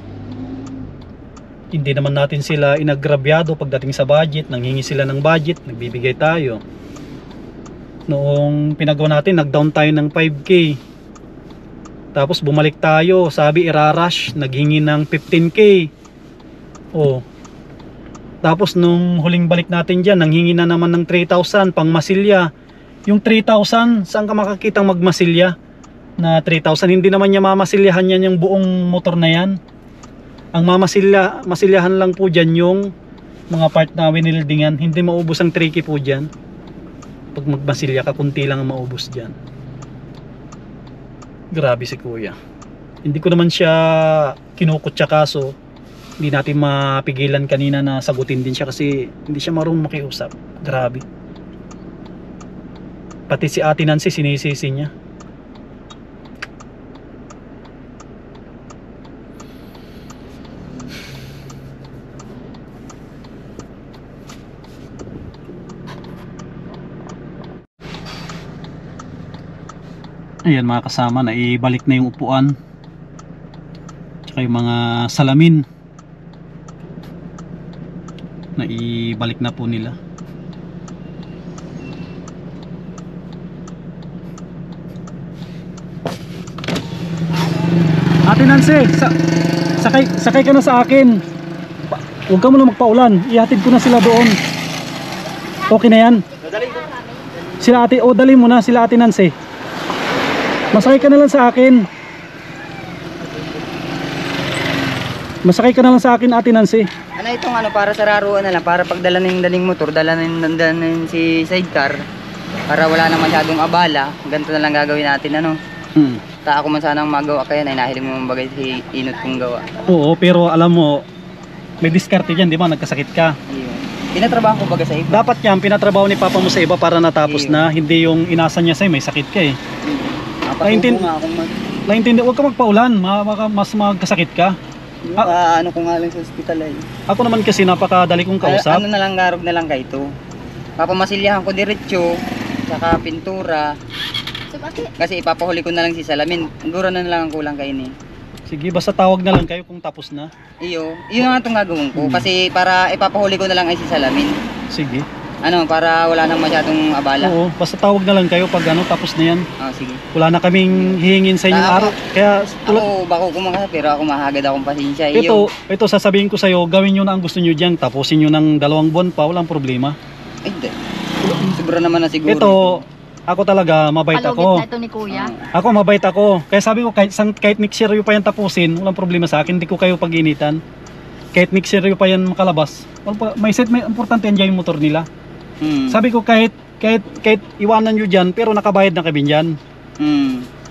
Speaker 3: Hindi naman natin sila inagrabyado pagdating sa budget. Nanghingi sila ng budget, nagbibigay tayo. Noong pinagawa natin, nag-down tayo ng 5K. Tapos bumalik tayo, sabi irarush, naghingi ng 15K. Tapos nung huling balik natin dyan, nanghingi na naman ng 3,000 pang masilya. Yung 3,000, saan ka makakitang magmasilya na 3,000? Hindi naman niya mamasilyahan yan yung buong motor na yan. Ang masilyahan lang po dyan yung mga part na winildingan. Hindi maubos ang 3K po dyan. Pag magmasilya ka, kunti lang ang maubos dyan. Grabe si kuya. Hindi ko naman siya kinukutya, kaso hindi natin mapigilan kanina na sagutin din siya kasi hindi siya marunong makiusap. Grabe. Pati si Ate Nancy sinisisi niya. Ayan mga kasama, naibalik na yung upuan tsaka yung mga salamin, naibalik na po nila. Ate Nancy, sakay ka na sa akin. Huwag ka muna magpaulan, ihatid ko na sila doon. Okay na yan? Sila ate, dali mo na sila Ate Nancy. Masakay ka na lang sa akin. Masakay ka na lang sa akin, Ate Nancy.
Speaker 6: Ano itong para sa raruan na lang, para pagdala na yung daling motor, dala na yung si sidecar. para wala nang masyadong abala, ganito na lang gagawin natin ano. Ta ako man sanang magawa kaya na inahiling mo bagay si Inot kong gawa.
Speaker 3: Oo, pero alam mo, may diskarte dyan, di ba? Nagkasakit ka.
Speaker 6: Ayun. Tinatrabaho ko baga sa iba.
Speaker 3: Dapat yan, pinatrabaho ni Papa mo sa iba para natapos
Speaker 6: Ayun.
Speaker 3: na. Hindi yung inasa niya sa'yo, may sakit ka eh.
Speaker 6: Napasubo nga akong
Speaker 3: Naintindi, huwag ka magpaulan, mas magkasakit ka.
Speaker 6: ano ko nga lang sa ospital ay.
Speaker 3: Ako naman kasi napakadali kong kausap.
Speaker 6: Ano na lang, garog na lang kayo ito. Papamasilyahan ko diretsyo, saka pintura. Kasi ipapahuli ko na lang si salamin. Gura na lang ang kulang kayo ni.
Speaker 3: Sige, basta tawag na lang kayo kung tapos na.
Speaker 6: Iyo, yun nga itong gagawin ko. Kasi para ipapahuli ko na lang ay si salamin.
Speaker 3: Sige.
Speaker 6: Ano, para wala nang masyadong abala.
Speaker 3: Oo, basta tawag na lang kayo pag tapos na yan.
Speaker 6: Sige.
Speaker 3: Wala na kaming hihingin sa inyong
Speaker 6: Ako-
Speaker 3: araw. Kaya tulad,
Speaker 6: Ako, bako kumaka, pero ako mahagad akong pasensya. Iyo,
Speaker 3: ito sasabihin ko sa'yo, gawin nyo na ang gusto nyo dyan. Tapusin nyo ng 2 buwan pa, walang problema.
Speaker 6: ay, siguro naman na siguro.
Speaker 3: Ito, ako talaga, mabait
Speaker 5: Palugit
Speaker 3: ako.
Speaker 5: na ito ni Kuya.
Speaker 3: Ako, mabait ako. Kaya sabi ko, kahit next year yung pa yan tapusin, walang problema sa akin. Hindi ko kayo pag-initan. Kahit next year yung pa yan makalabas. May importante yan dyan yung motor nila. Sabi ko, kahit iwanan nyo dyan, pero nakabayad na kami dyan.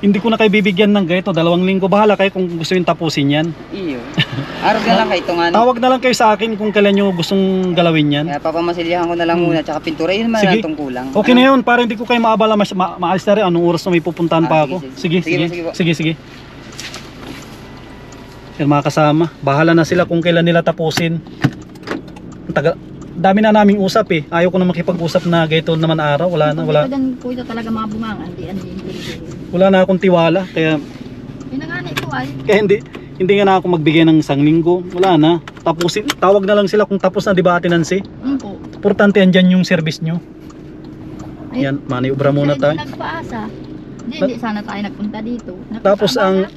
Speaker 3: Hindi ko na kayo bibigyan ng ganito, 2 linggo. Bahala kayo kung gusto yung tapusin yan.
Speaker 6: Iyo. Araw na lang kayo itong ano.
Speaker 3: Tawag na lang kayo sa akin kung kailan nyo gustong galawin yan.
Speaker 6: Kaya papamasilyahan ko na lang muna, tsaka pintura. Yun naman
Speaker 3: Sige.
Speaker 6: lang itong kulang.
Speaker 3: Okay na yun, para hindi ko kayo maabala, maalis na rin. Anong oras na may pupuntahan pa ako?
Speaker 6: sige.
Speaker 3: Sige,
Speaker 6: Sige po.
Speaker 3: sige. Yan mga kasama, bahala na sila kung kailan nila tapusin. Dami na naming usap eh. Ayaw ko na makipag-usap na ganito naman araw. Wala
Speaker 5: Kuya talaga mabungangan.
Speaker 3: wala na akong tiwala. Kaya
Speaker 5: Pinanganay ko ay.
Speaker 3: hindi nga na ako magbigay ng 1 linggo. Wala na. Tapusin. Tawag na lang sila kung tapos na, di ba, Atinansi?
Speaker 5: Po.
Speaker 3: Importante yan dyan yung service nyo. Yan, maniobra muna tayo.
Speaker 5: Nagpaasa. Hindi sana tayo nagpunta dito.
Speaker 3: Tapos ang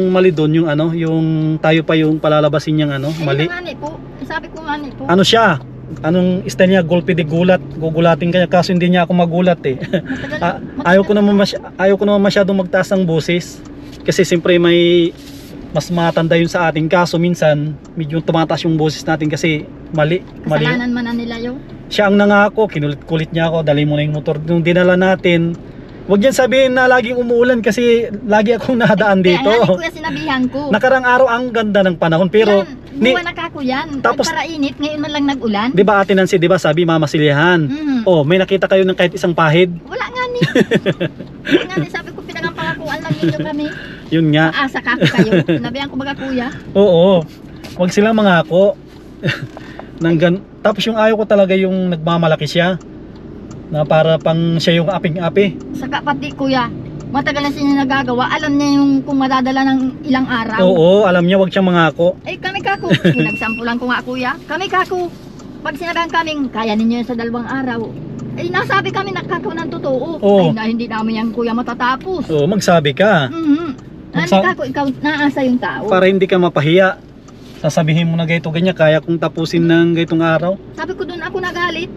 Speaker 3: mali doon yung yung tayo pa yung palalabasin niyang mali.
Speaker 5: Pinanganay po. Sabi ko nga po.
Speaker 3: Ano siya? Anong style niya? Golpe de gulat. Gugulatin kanya kaso hindi niya ako magulat eh. Ayaw ko naman masyadong magtaas ng boses. Kasi siyempre may mas matanda yun sa atin. Kaso minsan medyo tumataas yung boses natin kasi mali.
Speaker 5: Kasalanan man na nila yun.
Speaker 3: Siya ang nangako, kinulit-kulit niya ako, dali mo na yung motor. Nung dinala natin, wag yan sabihin na laging umuulan kasi lagi akong nadaan dito.
Speaker 5: Kaya nga kuya sinabihan ko.
Speaker 3: Nakarang araw ang ganda ng panahon pero
Speaker 5: buwan na kako yan.
Speaker 3: Tapos-
Speaker 5: Para init, ngayon man lang nag-ulan.
Speaker 3: 'di ba Ate Nancy, 'di ba sabi mamasilihan. Oh, may nakita kayo ng kahit isang pahid.
Speaker 5: Wala nga ni. Wala nga ni. Sabi ko pinagampakuan lang ninyo kami.
Speaker 3: Yun nga.
Speaker 5: Aasa kako kayo. Sinabihan ko baga kuya.
Speaker 3: Oo. Wag silang mangako. Tapos yung ayaw ko talaga yung nagmamalaki siya. Na para pang siya yung aping-api.
Speaker 5: Saka pati kuya, matagal na siya nagagawa. Alam niya yung kung madadala ng ilang araw.
Speaker 3: Oo, alam niya wag siyang mangako.
Speaker 5: Eh kami kako, pinagsampulan ko nga kuya. Kami kako, pag sinabihan kaming kaya ninyo yun sa 2 araw. Eh nasabi kami nakako ng totoo.
Speaker 3: Oo.
Speaker 5: Ay na hindi namin yan kuya matatapos.
Speaker 3: Oo, magsabi ka.
Speaker 5: Ano kako, ikaw naasa yung tao.
Speaker 3: Para hindi ka mapahiya. Sasabihin mo na ganito ganyan, kaya kung tapusin ng ganitong araw.
Speaker 5: Sabi ko doon ako nagalit.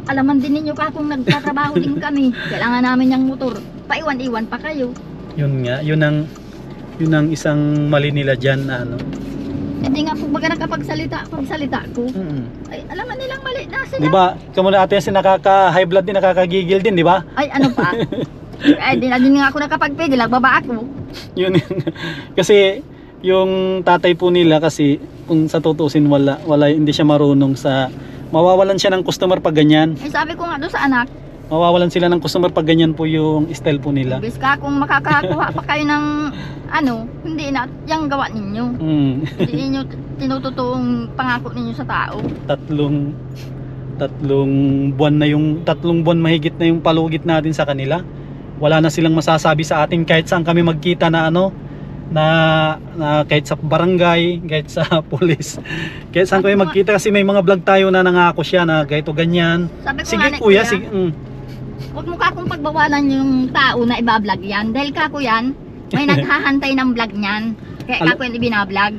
Speaker 5: Alaman din ninyo ka kung nagtatrabaho din kami. Kailangan namin yung motor. Paiwan-iwan pa kayo.
Speaker 3: Yun nga, yun ang isang mali nila dyan na
Speaker 5: Hindi nga po baga nakapagsalita ko.
Speaker 3: Mm.
Speaker 5: Ay, alaman nilang mali na sila.
Speaker 3: Di ba? Kamu na ate si nakaka-high blood din, nakakagigil din, di ba?
Speaker 5: Ay, ano pa? Ay, di na din nga ako nakapagpigil. Nagbaba ako.
Speaker 3: Yun. Kasi yung tatay po nila kasi kung sa tutusin wala hindi siya marunong sa mawawalan siya ng customer pag ganyan.
Speaker 5: Eh, sabi ko nga doon sa anak,
Speaker 3: Mawawalan sila ng customer pag ganyan po yung style po nila.
Speaker 5: bis ka kung makakakuha pa kayo ng hindi na yung gawa ninyo. Hindi ninyo tinutotoong pangako ninyo sa tao.
Speaker 3: Tatlong buwan na yung 3 buwan mahigit na yung palugit natin sa kanila. Wala na silang masasabi sa atin kahit saan kami magkita na na kahit sa barangay, kahit sa pulis. Kahit saan kami magkita kasi may mga vlog tayo na nangako siya na ganito ganyan.
Speaker 5: Sabi ko
Speaker 3: Sige
Speaker 5: nga,
Speaker 3: kuya, sige.
Speaker 5: Huwag mo ka kung pagbawalan yung tao na ibablog yan. Dahil kako yan, may naghahantay ng vlog niyan. Kaya kako yung ibinablog.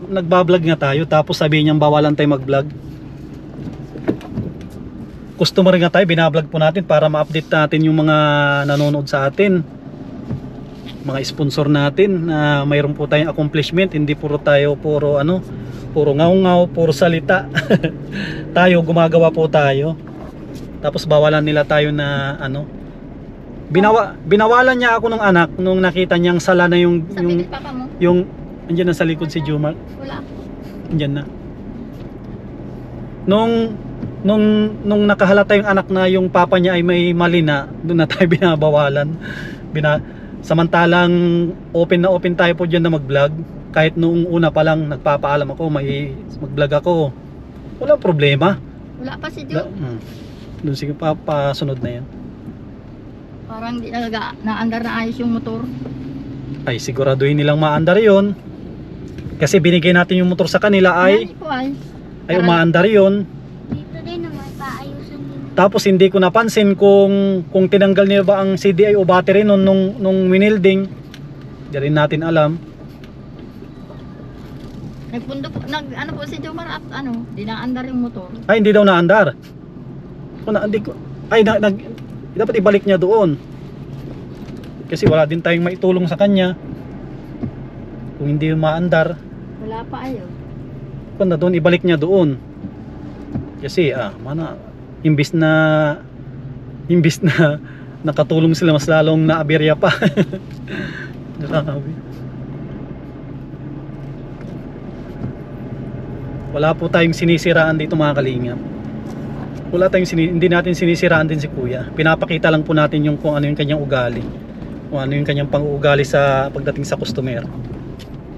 Speaker 3: Nagbablog nga tayo tapos sabi niyang bawalan tayo mag-vlog. Customer nga tayo, binablog po natin para ma-update natin yung mga nanonood sa atin. Mga sponsor natin na mayroon po tayong accomplishment, hindi puro ngaw-ngaw, puro salita. Tayo gumagawa po tayo. Tapos bawalan nila tayo na ano. Binawalan niya ako ng anak nung nakita niyang sala na yung
Speaker 5: Sabi ni papa mo,
Speaker 3: andyan na sa likod si Jumar.
Speaker 5: wala po.
Speaker 3: Andyan na. Nung nakahalata yung anak na yung papa niya ay may mali na, doon na tayo binabawalan. Samantalang open na open tayo po dyan na mag-vlog. Kahit noong una pa lang nagpapaalam ako may mag-vlog ako, walang problema.
Speaker 5: Wala pa si Joe.
Speaker 3: Doon sige pasunod na yan.
Speaker 5: Parang di naandar na ayos yung motor.
Speaker 3: Ay siguraduhin nilang maandar yon. Kasi binigay natin yung motor sa kanila
Speaker 5: Yan po ay.
Speaker 3: ay umaandar yon.
Speaker 7: Dito din naman, paayusin din.
Speaker 3: Tapos hindi ko napansin kung tinanggal nila ba ang CDI o battery nung winilding. Hindi rin natin alam.
Speaker 5: Nagpundo po, ano po si Joe Mar at ano, di naandar yung motor.
Speaker 3: Ay hindi daw naandar. Dapat ibalik niya doon. Kasi wala din tayong maitulong sa kanya. Kung hindi maandar,
Speaker 5: Wala pa ayo.
Speaker 3: kung na doon ibalik niya doon. Kasi imbis na nakatulong sila, mas lalong naaberya pa. Grabe. Wala po tayong sinisiraan dito mga kalingap. Hindi natin sinisiraan din si Kuya. Pinapakita lang po natin kung ano yung kanyang ugali. Kung ano yung kanyang pang-uugali sa pagdating sa customer.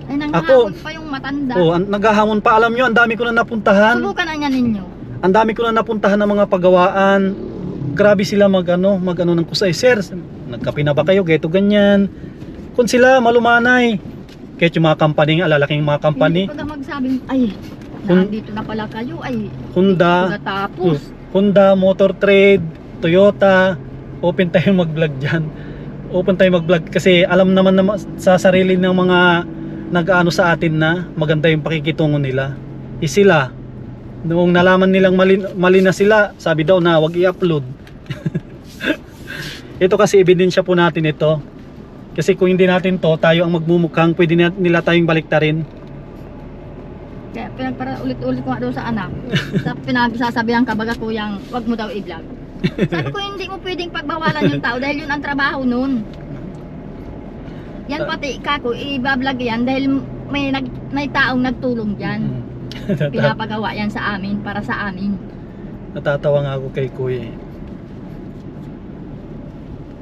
Speaker 5: Ay nangahamon pa yung matanda.
Speaker 3: Naghahamon pa. Alam nyo, ang dami ko na napuntahan.
Speaker 5: Subukan na niya ninyo.
Speaker 3: Ang dami ko na napuntahan ng mga pagawaan. Grabe sila mag-ano ng kusay. Sir, nagkape na ba kayo? Geto ganyan. Kung sila malumanay. Kahit yung mga company, alalaking mga company.
Speaker 5: Hindi pag magsabing, ay, nandito na pala kayo, ay,
Speaker 3: Honda,
Speaker 5: natapos.
Speaker 3: Honda, Motor Trade, Toyota. Open tayo mag-vlog dyan. Open tayo mag-vlog kasi alam naman sa sarili ng mga nag-ano sa atin na maganda yung pakikitungo nila. Sila, noong nalaman nilang mali na sila, sabi daw na wag i-upload. Ito kasi ebidensya po natin ito. Kasi kung hindi natin to, tayo ang magmumukhang pwede nila tayong baliktarin.
Speaker 5: Kaya para ulit-ulit ko nga daw sa anak. Sa pinagsasabihan ka baga kuyang, wag mo daw i-vlog. Sabi ko hindi mo pwedeng pagbawalan yung tao dahil yun ang trabaho nun. Yan pati kako, i-vlog yan dahil may taong nagtulong dyan. Pinapagawa yan sa amin, para sa amin.
Speaker 3: Natatawa nga ako kay Kuya.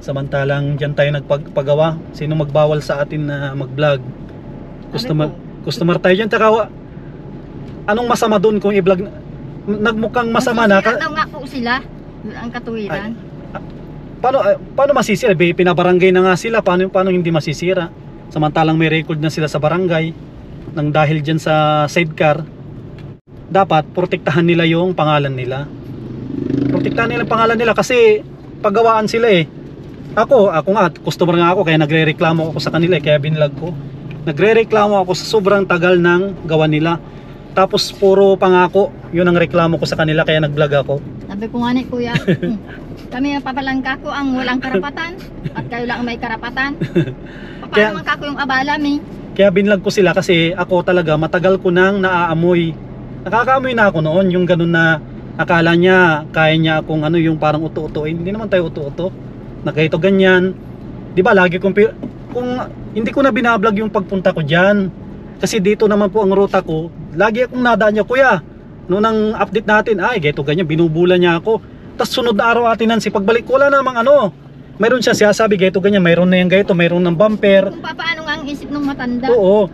Speaker 3: Samantalang dyan tayo nagpagawa. Sino magbawal sa atin na mag-vlog? Customer tayo dyan. Taka, anong masama doon kung i-vlog? Nagmukhang masama na.
Speaker 5: Masisira daw nga po sila. Yun ang katuwiran.
Speaker 3: Paano masisira? Pinabarangay na nga sila. Paano hindi masisira? Samantalang may record na sila sa barangay. Nang dahil dyan sa sidecar, dapat protektahan nila yung pangalan nila. Protektahan nila yung pangalan nila kasi paggawaan sila eh. Ako nga, customer nga ako kaya nagre-reklamo ako sa kanila kaya binlog ko. Nagre-reklamo ako sa sobrang tagal ng gawa nila. Tapos puro pangako, yun ang reklamo ko sa kanila kaya nag-vlog ako.
Speaker 5: Sabi ko nga ni kuya, kami ang papalangka ko ang walang karapatan at kayo lang ang may karapatan. Paano naman kako yung abala mi?
Speaker 3: Kaya binlog ko sila kasi ako talaga matagal ko nang naaamoy. Nakakaamoy na ako noon yung ganun na akala niya kaya niya akong yung parang uto-uto. Hindi naman tayo uto-uto. Na ganito ganyan. 'Di ba lagi kung hindi ko na binablog yung pagpunta ko diyan. Kasi dito naman po ang ruta ko. Lagi akong nadaan niya, kuya. Noong nang update natin, ay ganito ganyan, binubula niya ako. Tapos sunod na araw atinan si pagbalik ko wala namang mayroon siya sabi ganito ganyan, mayroon na yung ganito, mayroon ng bumper.
Speaker 5: Kung paano nga ang isip ng matanda.
Speaker 3: Oo.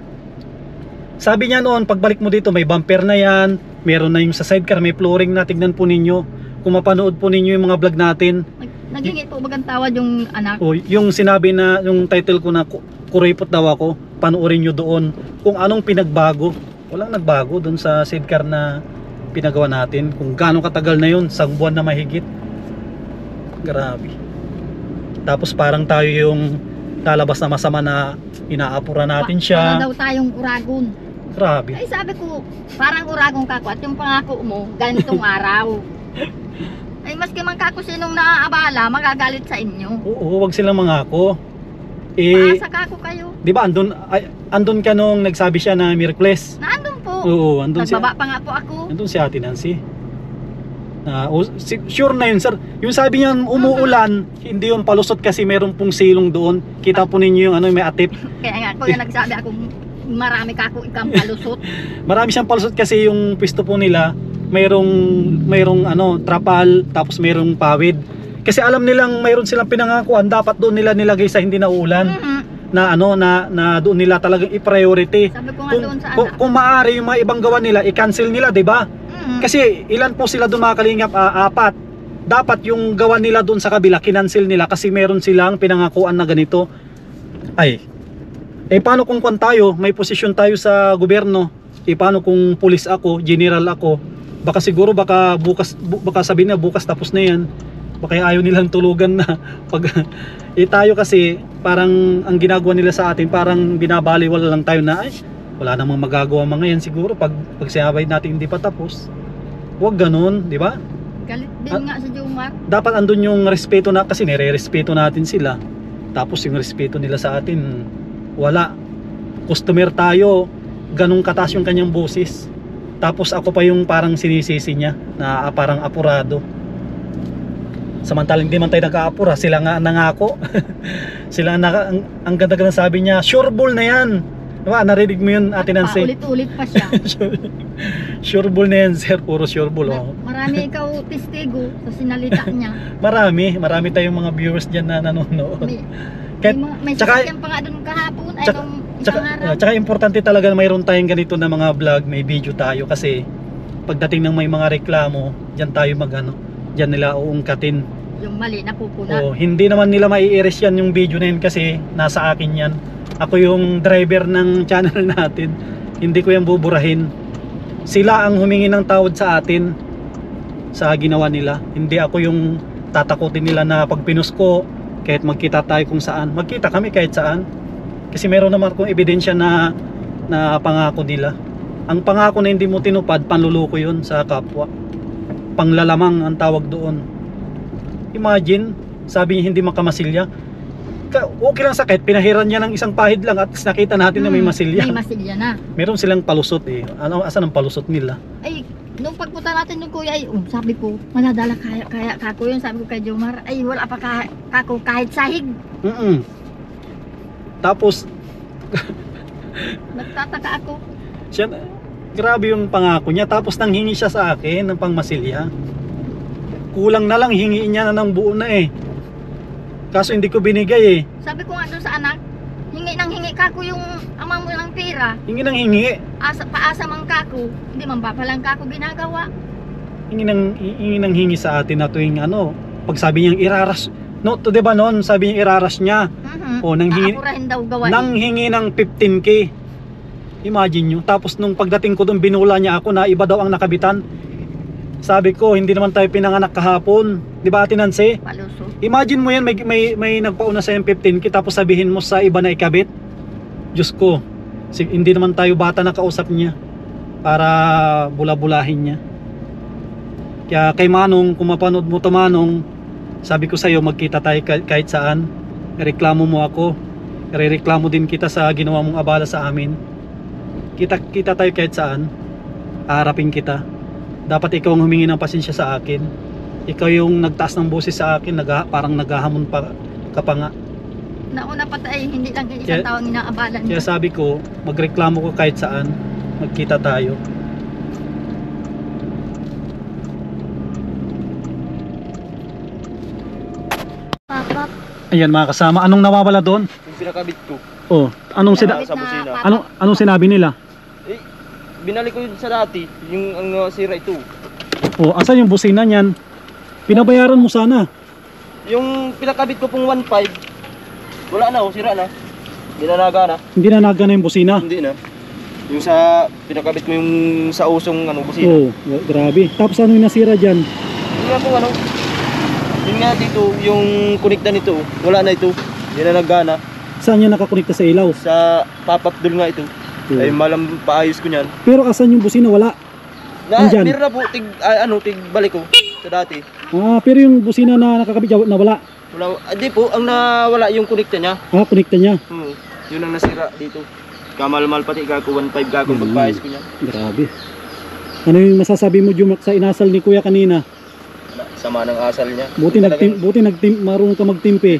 Speaker 3: Sabi niya noon, pagbalik mo dito may bumper na yan, mayroon na yung sa sidecar, may flooring na, tignan po ninyo. Kung mapanood po ninyo yung mga vlog natin.
Speaker 5: Nagingit po bagang tawad yung anak.
Speaker 3: O, yung sinabi na, yung title ko na kuripot daw ako, panoorin nyo doon kung anong pinagbago. Walang nagbago doon sa sidecar na pinagawa natin. Kung gaano katagal na yun, isang buwan na mahigit. Grabe. Tapos parang tayo yung lalabas na masama na inaapura natin siya.
Speaker 5: Para daw tayong uragon.
Speaker 3: Grabe.
Speaker 5: Ay sabi ko, parang uragon kako at yung pangako mo, ganitong araw. Ay maski man kako sinong naaabala, magagalit sa inyo.
Speaker 3: Oo, wag silang mangako.
Speaker 5: Paasa kako kayo.
Speaker 3: Di ba andun ka nung nagsabi siya na Miraculous?
Speaker 5: Naandun po.
Speaker 3: Oo, andun
Speaker 5: Nagbaba pa nga po ako.
Speaker 3: Andun si Ate Nancy. Sure na yun sir. Yung sabi niya umuulan, hindi yung palusot kasi meron pong silong doon. Kita po ninyo yung ano, may atip.
Speaker 5: Kaya nga, kuya nagsabi ako, marami ka ako ikang palusot.
Speaker 3: Marami siyang palusot kasi yung pwesto po nila, mayroong ano, trapal, tapos mayroong pawid. Kasi alam nilang mayroon silang pinangakuan, dapat doon nila nilagay sa hindi na ulan. Na ano, na doon nila talagang i-priority.
Speaker 5: Sabi ko nga doon sa anak.
Speaker 3: Kung maaari yung mga ibang gawa nila, i-cancel nila, 'di ba? Kasi ilan po sila doon mga kalingap? 4. Dapat yung gawa nila doon sa kabila, kinancel nila kasi meron silang pinangakuan na ganito. Ay, paano kung kwan tayo, may posisyon tayo sa gobyerno? Paano kung pulis ako, general ako? Baka siguro, baka sabihin na bukas tapos na yan. Baka ayaw nilang tulugan na pag tayo kasi parang ang ginagawa nila sa atin, parang binabaliwala lang tayo na ay wala namang magagawa mga yan siguro pag sinabay natin hindi pa tapos. Huwag ganun, di ba?
Speaker 5: Galit din nga sa Jomar.
Speaker 3: Dapat andun yung respeto na kasi nire-respeto natin sila. Tapos yung respeto nila sa atin wala. Customer tayo, ganun kataas yung kanyang boses. Tapos ako pa yung parang sinisisi niya na parang apurado. Samantalang hindi man tayo nag-aapura, sila nga nangako. Sila ang ganda-ganda sabi niya, sure ball na yan. Diba, narinig mo yun, Ate Nancy?
Speaker 5: Ulit-ulit pa siya.
Speaker 3: Sure ball na yan, sir. Puro sure ball. Oh.
Speaker 5: Marami ikaw testigo sa sinalita niya.
Speaker 3: Marami tayong mga viewers dyan na nanonood.
Speaker 5: May sasakyan pa nga doon kahapon.
Speaker 3: Tsaka importante talaga na mayroon tayong ganito na mga vlog, may video tayo. Kasi pagdating ng may mga reklamo, dyan tayo dyan nila uungkatin.
Speaker 5: Yung mali na pupuna.
Speaker 3: Hindi naman nila mai-erase yan yung video na yun kasi nasa akin yan. Ako yung driver ng channel natin. Hindi ko yan buburahin. Sila ang humingi ng tawad sa atin sa ginawa nila. Hindi ako yung tatakutin nila na pag pinus ko kahit magkita tayo kung saan. Magkita kami kahit saan. Kasi meron naman akong ebidensya na pangako nila. Ang pangako na hindi mo tinupad, panluloko yun sa kapwa. Panglalamang ang tawag doon. Imagine, sabi niya hindi makamasilya. Okay lang sakit, pinahiran niya ng isang pahid lang at nakita natin na may masilya.
Speaker 5: May masilya na.
Speaker 3: Meron silang palusot asan ang palusot nila?
Speaker 5: Ay, nung pagpunta natin yung kuya ay, sabi ko, maladala kaya kako yun. Sabi ko kay Jomar, ay wala pa kako kahit sahig.
Speaker 3: Tapos,
Speaker 5: nagtataka ako.
Speaker 3: siya, grabe yung pangako niya. Tapos nanghingi siya sa akin ng pangmasilya. Kulang na lang, hingiin niya na ng buo na Kaso hindi ko binigay
Speaker 5: Sabi ko nga doon sa anak, hingi kako yung amang mo ng pera.
Speaker 3: Hingi ng hingi.
Speaker 5: Paasa mang kako, hindi man ba palang kako ginagawa.
Speaker 3: Hingi ng hingi sa atin na tuwing pag sabi niyang iraras. No, to diba noon, sabi niya iraras niya. Nang hingi ng 15k. Imagine nyo. Tapos nung pagdating ko doon, binula niya ako na iba daw ang nakabitan. Sabi ko, hindi naman tayo pinanganak kahapon. Di ba, Ate Nancy?
Speaker 5: Paluso.
Speaker 3: Imagine mo yan, may nagpauna sa 15k tapos sabihin mo sa iba na ikabit. Diyos ko, hindi naman tayo bata na kausap niya para bula-bulahin niya. Kaya kay Manong, kung mapanood mo to Manong, sabi ko sa'yo, magkita tayo kahit saan. Reklamo mo ako. Rereklamo din kita sa ginawa mong abala sa amin. Kita tayo kahit saan. Harapin kita. Dapat ikaw ang humingi ng pasensya sa akin. Ikaw yung nagtaas ng boses sa akin, parang naghahamon pa ka pa nga.
Speaker 5: Nauna pa tayo, hindi lang isang taong inaabalan niya.
Speaker 3: Kaya sabi ko, magreklamo ko kahit saan. Magkita tayo.
Speaker 7: Papa,
Speaker 3: Ayan mga kasama, anong nawawala doon?
Speaker 1: Yung pinakabit ko.
Speaker 3: Anong sinabi nila?
Speaker 1: Binalik ko yun sa dati, yung sira ito.
Speaker 3: Asan yung busina niyan? Pinabayaran mo sana.
Speaker 1: Yung pinakabit ko pong 1.5, wala na, sira na. Dinanaga na.
Speaker 3: Hindi na naga na yung busina.
Speaker 1: Hindi na. Yung sa pinakabit ko yung sa usong busina.
Speaker 3: Grabe. Tapos ano yung nasira dyan?
Speaker 1: Yung nga po yun nga dito, yung kunikta nito, wala na ito. Hindi na naggana.
Speaker 3: Saan yan nakakonekta sa ilaw?
Speaker 1: Sa pop-up doon nga ito. Ay malam paayos ko niyan.
Speaker 3: Pero asan yung busina? Wala.
Speaker 1: Meron na po, tig balik ko sa dati.
Speaker 3: Pero yung busina na nakakabit nawala?
Speaker 1: Wala, di po, ang nawala yung konekta niya.
Speaker 3: Konekta niya?
Speaker 1: Yun ang nasira dito. Kamal-mal pati, kako 1.5 kako pagpaayos ko niyan.
Speaker 3: Grabe. Ano yung masasabi mo, Jumak, sa inasal ni Kuya kanina?
Speaker 1: sama ng asal niya.
Speaker 3: Buti marunong ka magtimpe.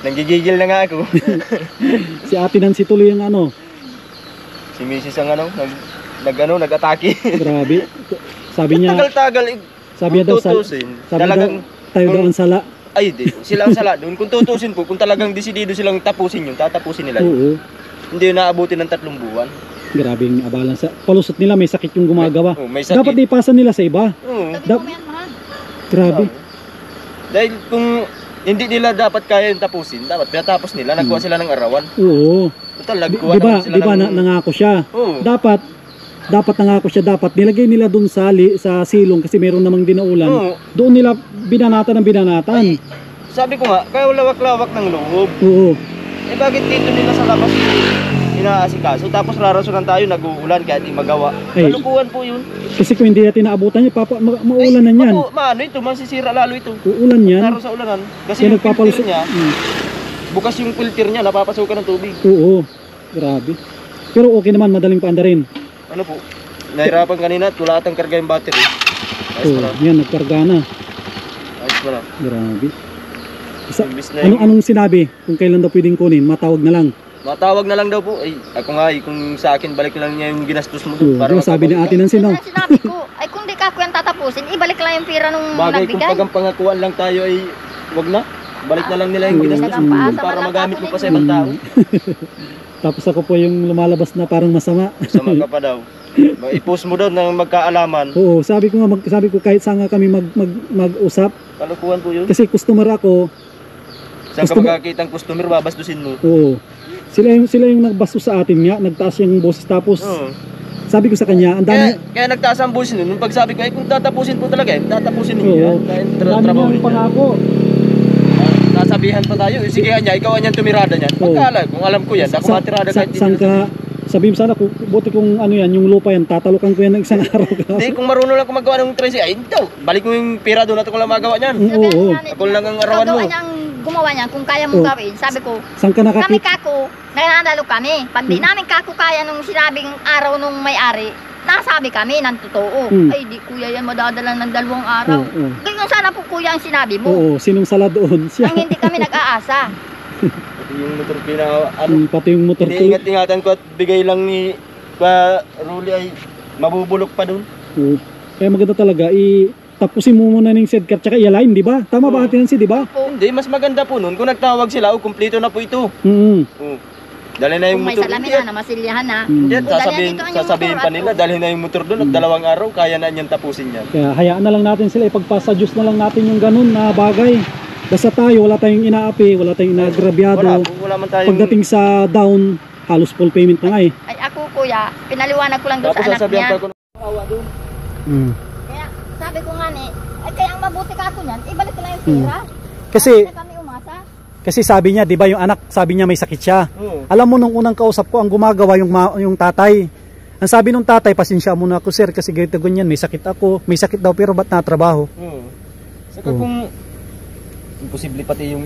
Speaker 1: Nanggigigil na nga ako.
Speaker 3: Si Ate Nancy tuloy ang ano.
Speaker 1: Si Mrs. ang nag-atake.
Speaker 3: Grabe. Sabi niya,
Speaker 1: Tagal-tagal.
Speaker 3: sabi niya daw,
Speaker 1: talagang
Speaker 3: tayo daw ang sala.
Speaker 1: Ay, di. Sila ang sala doon. Kung tutusin po, kung talagang desidido silang tapusin yun, tatapusin nila yun.
Speaker 3: Oo.
Speaker 1: Hindi yun naabutin ng 3 buwan.
Speaker 3: Grabe yung abalan sa palusot nila, may sakit yung gumagawa.
Speaker 1: May sakit.
Speaker 3: Dapat ipasa nila sa iba.
Speaker 1: Oo.
Speaker 3: Grabe.
Speaker 1: Dahil kung hindi nila dapat kaya yung tapusin, dapat pinatapos nila, nagkuha sila ng arawan.
Speaker 3: Oo.
Speaker 1: Total, nagkuha naman sila
Speaker 3: Diba nangako siya?
Speaker 1: Oo.
Speaker 3: Dapat nangako siya, dapat nilagay nila doon sa silong kasi meron namang dinaulan.
Speaker 1: Oo.
Speaker 3: Doon nila binanatan.
Speaker 1: Ay, sabi ko nga, kaya lawak-lawak ng loob.
Speaker 3: Oo.
Speaker 1: Eh bakit dito nila sa labas inaasikaso? Tapos rarasunan tayo, nag-uulan kaya di magawa.
Speaker 3: Ay.
Speaker 1: Kalukuhan po yun.
Speaker 3: Kasi kung hindi natin naabutan niya, maulan na yan.
Speaker 1: Maano ito, masisira lalo ito.
Speaker 3: Uulan yan.
Speaker 1: Laro sa ulanan. Kasi
Speaker 3: Kaya
Speaker 1: yung filter
Speaker 3: nagpapalusot.
Speaker 1: niya, bukas yung filter niya, napapasukan ng tubig.
Speaker 3: Oo. Grabe. Pero okay naman, madaling paandarin.
Speaker 1: Ano po? Nahirapan kanina at wala atang karga yung battery. Ayos mo
Speaker 3: Oo.
Speaker 1: na.
Speaker 3: Yan, nagkarga na.
Speaker 1: Ayos mo na.
Speaker 3: Grabe.
Speaker 1: Imbis na yung-
Speaker 3: Anong sinabi? Kung kailan daw pwedeng kunin, matawag na lang.
Speaker 1: Matawag na lang daw po. Ay, ako nga kung sa akin balik lang niya yung ginastos mo.
Speaker 3: Oo. Diba, sabi ni Ate Nancy, no?
Speaker 5: Yun ang sinabi ko. Ay kung di ka ako yung tatapusin, ibalik lang yung pira nung
Speaker 1: Bagay kung
Speaker 5: nagbigay.
Speaker 1: pagang pangakuan lang tayo ay wag na. Balik na lang nila yung
Speaker 3: Oo.
Speaker 1: ginastos
Speaker 5: Talagang
Speaker 1: mo
Speaker 5: paasa
Speaker 1: para
Speaker 5: man lang
Speaker 1: magamit mo
Speaker 5: ako
Speaker 1: pa sa ibang tao.
Speaker 3: Tapos ako po yung lumalabas na parang masama.
Speaker 1: Sama ka pa daw. I-post mo daw ng magkaalaman.
Speaker 3: Oo, sabi ko kahit saan nga kami mag-usap
Speaker 1: Kalukuhan po yun.
Speaker 3: kasi customer ako.
Speaker 1: Saan ka
Speaker 3: Gusto mo-
Speaker 1: makakita ang customer, babastusin mo.
Speaker 3: Oo. Sila yung nagbastos sa atin nga, nagtaas yung boses tapos
Speaker 1: Oo.
Speaker 3: sabi ko sa kanya, ang dami
Speaker 1: Kaya nagtaas ang busin nun. Nung pagsabi ko, ay kung tatapusin po talaga, tatapusin ninyo
Speaker 3: Oo.
Speaker 1: yan. Dahil
Speaker 3: ang dami
Speaker 1: trabaho
Speaker 3: niyang
Speaker 1: ninyo.
Speaker 3: pangako.
Speaker 1: Nasabihan pa tayo. Sige nga niya, ikaw ang yan tumirada niyan.
Speaker 3: Oo.
Speaker 1: Pagkala, kung alam ko yan, ako matirada kahit
Speaker 3: Saan ka, sabi mo sana, buti kung ano yan, yung lupa yan, tatalukan ko yan ng isang araw ka.
Speaker 1: Hindi, kung marunong lang ako magawa ng tracy, ay ito, balik mo yung pira doon at ako lang magawa niyan.
Speaker 3: Oo.
Speaker 1: Ako lang ang arawan mo.
Speaker 5: Gagawa niyang gumawa niyan kung kaya mong
Speaker 3: Oo.
Speaker 5: gawin. Sabi ko,
Speaker 3: Saan ka
Speaker 5: kami
Speaker 3: nakakita?
Speaker 5: kako, nananalo kami. Pag di namin kako kaya nung sinabing araw nung may-ari, nasabi kami ng totoo. Ay, di kuya yan madadala ng 2 araw.
Speaker 3: Oo.
Speaker 5: Ganyan sana po kuya ang sinabi mo.
Speaker 3: Oo, sinong sala doon? Siya.
Speaker 5: Ang hindi kami nag-aasa.
Speaker 1: Pati yung motor
Speaker 3: Pati yung motor ko.
Speaker 1: iniingat-ingatan ko at bigay lang ni Ruli ay mabubulok pa doon.
Speaker 3: Oo. Kaya maganda talaga, tapusin mo muna ng sidcar tsaka i-align, di ba? Tama ba Ate Nancy, di ba?
Speaker 1: Hindi, mas maganda po noon kung nagtawag sila, kumpleto na po ito. Dali na yung
Speaker 5: Kung may
Speaker 1: motor.
Speaker 5: salamin na, masilyahan na.
Speaker 1: Yan,
Speaker 5: Kung
Speaker 1: sasabihin
Speaker 5: dali dito ang yung
Speaker 1: sasabihin
Speaker 5: motor
Speaker 1: pa
Speaker 5: at
Speaker 1: nila, dalhin na yung motor doon at 2 araw, kaya na niyan tapusin yan.
Speaker 3: Kaya hayaan na lang natin sila, ipagpasa Diyos na lang natin yung ganun na bagay. Basta tayo, wala tayong inaapi, wala tayong inagrabyado.
Speaker 1: Wala man tayong...
Speaker 3: Pagdating sa down, halos full payment na nga eh.
Speaker 5: Ay ako kuya, pinaliwanag ko lang doon
Speaker 1: Tapos
Speaker 5: sa anak
Speaker 1: sasabihan
Speaker 5: niya.
Speaker 1: pa ko awa doon.
Speaker 5: Kaya sabi ko nga ni, ay kaya ang mabuti ka ako niyan, ibalik ko lang yung pera.
Speaker 3: Kasi,
Speaker 5: Hindi na kami umasa.
Speaker 3: kasi sabi niya, di ba yung anak, sabi niya may sakit siya.
Speaker 1: Oo.
Speaker 3: Alam mo nung unang kausap ko, ang gumagawa yung tatay. Ang sabi nung tatay, pasensya muna ako sir kasi ganito ganyan, may sakit ako. May sakit daw pero ba't natrabaho?
Speaker 1: Saka kung imposible pati yung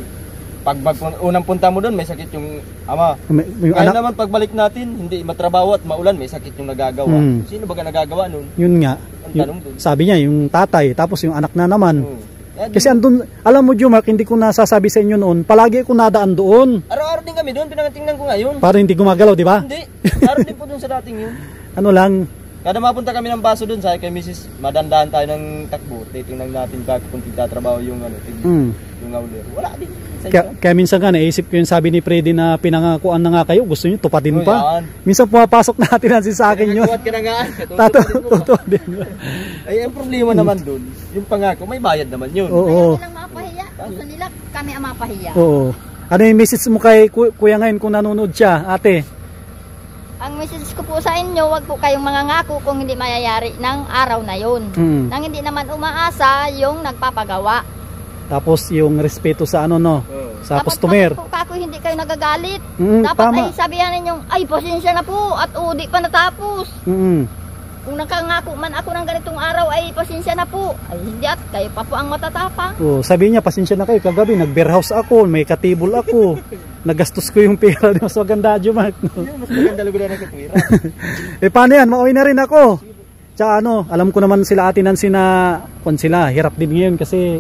Speaker 1: unang punta mo doon, may sakit yung ama.
Speaker 3: Yung
Speaker 1: Kaya
Speaker 3: anak,
Speaker 1: naman pagbalik natin, hindi matrabaho at maulan, may sakit yung nagagawa. Sino ba nagagawa nun?
Speaker 3: yun nga.
Speaker 1: Ang tanong doon.
Speaker 3: Sabi niya, yung tatay, tapos yung anak na naman.
Speaker 1: Kaya
Speaker 3: Kasi andun, alam mo Jumark, hindi ko nasasabi sa inyo noon, palagi ako nadaan doon.
Speaker 1: araw-araw din kami doon, pinangatingnan ko ngayon.
Speaker 3: Para hindi gumagalaw, di ba?
Speaker 1: Hindi, araw din po doon sa dating yun.
Speaker 3: Ano lang,
Speaker 1: Kada mapunta kami ng baso doon, sabi kay Mrs. Madandaan tayo ng takbo, titingnan natin kung tigtatrabaho yung yung auler. Wala din.
Speaker 3: kaya minsan nga naisip ko yung sabi ni Freddy na pinangakuan na nga kayo, gusto nyo tupatin pa.
Speaker 1: Yan.
Speaker 3: Minsan pumapasok natin sa akin yun.
Speaker 1: Nagkuhat ka na nga.
Speaker 3: Totoo din.
Speaker 1: Ay, ang problema naman doon, yung pangako, may bayad naman yun.
Speaker 3: Oo.
Speaker 5: Ayaw nilang mapahiya. Gusto nila kami ang mapahiya.
Speaker 3: Oo. Ano yung message mo kay kuya ngayon kung nanonood siya, ate?
Speaker 5: Ang message ko po sa inyo, wag po kayong mangangako kung hindi mayayari ng araw na yun. Nang hindi naman umaasa yung nagpapagawa.
Speaker 3: Tapos yung respeto sa ano no, sa customer.
Speaker 5: Dapat po kako hindi kayo nagagalit. Dapat
Speaker 3: tama.
Speaker 5: ay sabihan ninyong, ay pasensya na po at di pa natapos. Kung nakangako man ako ng ganitong araw ay pasensya na po. Ay hindi at kayo pa po ang matatapang.
Speaker 3: Oh, sabi niya pasensya na kayo kagabi, nag-beerhouse ako, may katibol ako. Nagastos ko yung pera, di mas maganda Jumark. No?
Speaker 1: Mas maganda lugar na katwira.
Speaker 3: Paano yan? Mauwi na rin ako. Tsaka ano, alam ko naman sila Ate Nancy na kung sila, hirap din ngayon kasi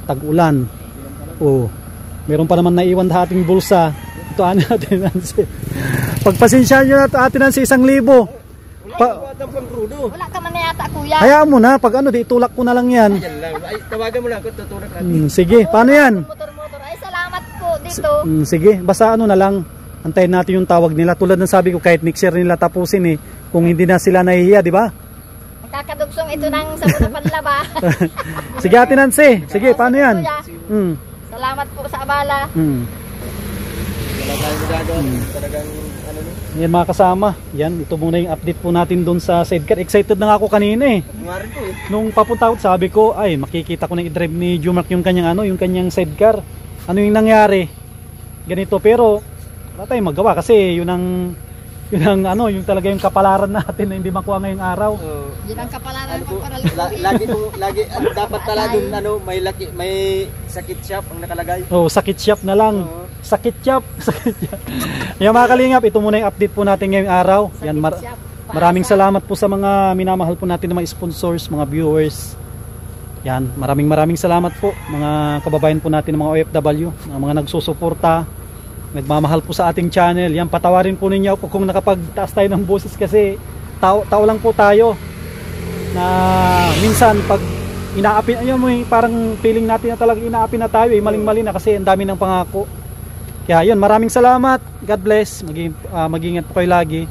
Speaker 3: tag-ulan. Oh, meron pa naman naiwan sa ating bulsa. Ito ano Ate Nancy. Pagpasensyahan nyo na Ate Nancy 1,000.
Speaker 5: Wala ka man na yata kuya.
Speaker 3: Hayaan mo na, pag ano, di itulak ko na lang yan.
Speaker 1: Ay, tawagan mo lang ako, tutulak natin.
Speaker 3: Sige, paano yan?
Speaker 5: Motor-motor. Ay salamat po dito.
Speaker 3: Sige, basta ano na lang, antayin natin yung tawag nila. Tulad ng sabi ko, kahit next year nila tapusin kung hindi na sila nahihiya, di ba?
Speaker 5: Kakadugsong ito ng sabon na panlaba.
Speaker 3: Sige Ate Nancy, sige, paano yan?
Speaker 5: Salamat po sa abala.
Speaker 1: Talagang ano no?
Speaker 3: Yan mga kasama, yan, ito muna yung update po natin doon sa sidecar. Excited na nga ako kanina Nung papunta ako, sabi ko, ay makikita ko na i-drive ni Jumark yung kanyang yung kanyang sidecar. Ano yung nangyari? Ganito, pero wala tayong magawa kasi yun ang yung talaga yung kapalaran natin na hindi makuha ngayong araw.
Speaker 5: Yun ang kapalaran ko para
Speaker 1: Lagi dapat pala dun may sakit shop ang nakalagay.
Speaker 3: Sakit shop na lang. Sakit shop. Yan mga kalingap, ito muna yung update po natin ngayong araw. Yan, maraming salamat po sa mga minamahal po natin ng mga sponsors, mga viewers. Yan, maraming salamat po mga kababayan po natin ng mga OFW, mga nagsusuporta, nagmamahal po sa ating channel. Yan, patawarin po ninyo po kung nakapagtaas tayo ng boses kasi tao lang po tayo na minsan pag inaapi, parang feeling natin na talagang inaapi na tayo, maling-mali na kasi ang dami ng pangako. Kaya yun, maraming salamat. God bless. Mag-ingat po kayo lagi.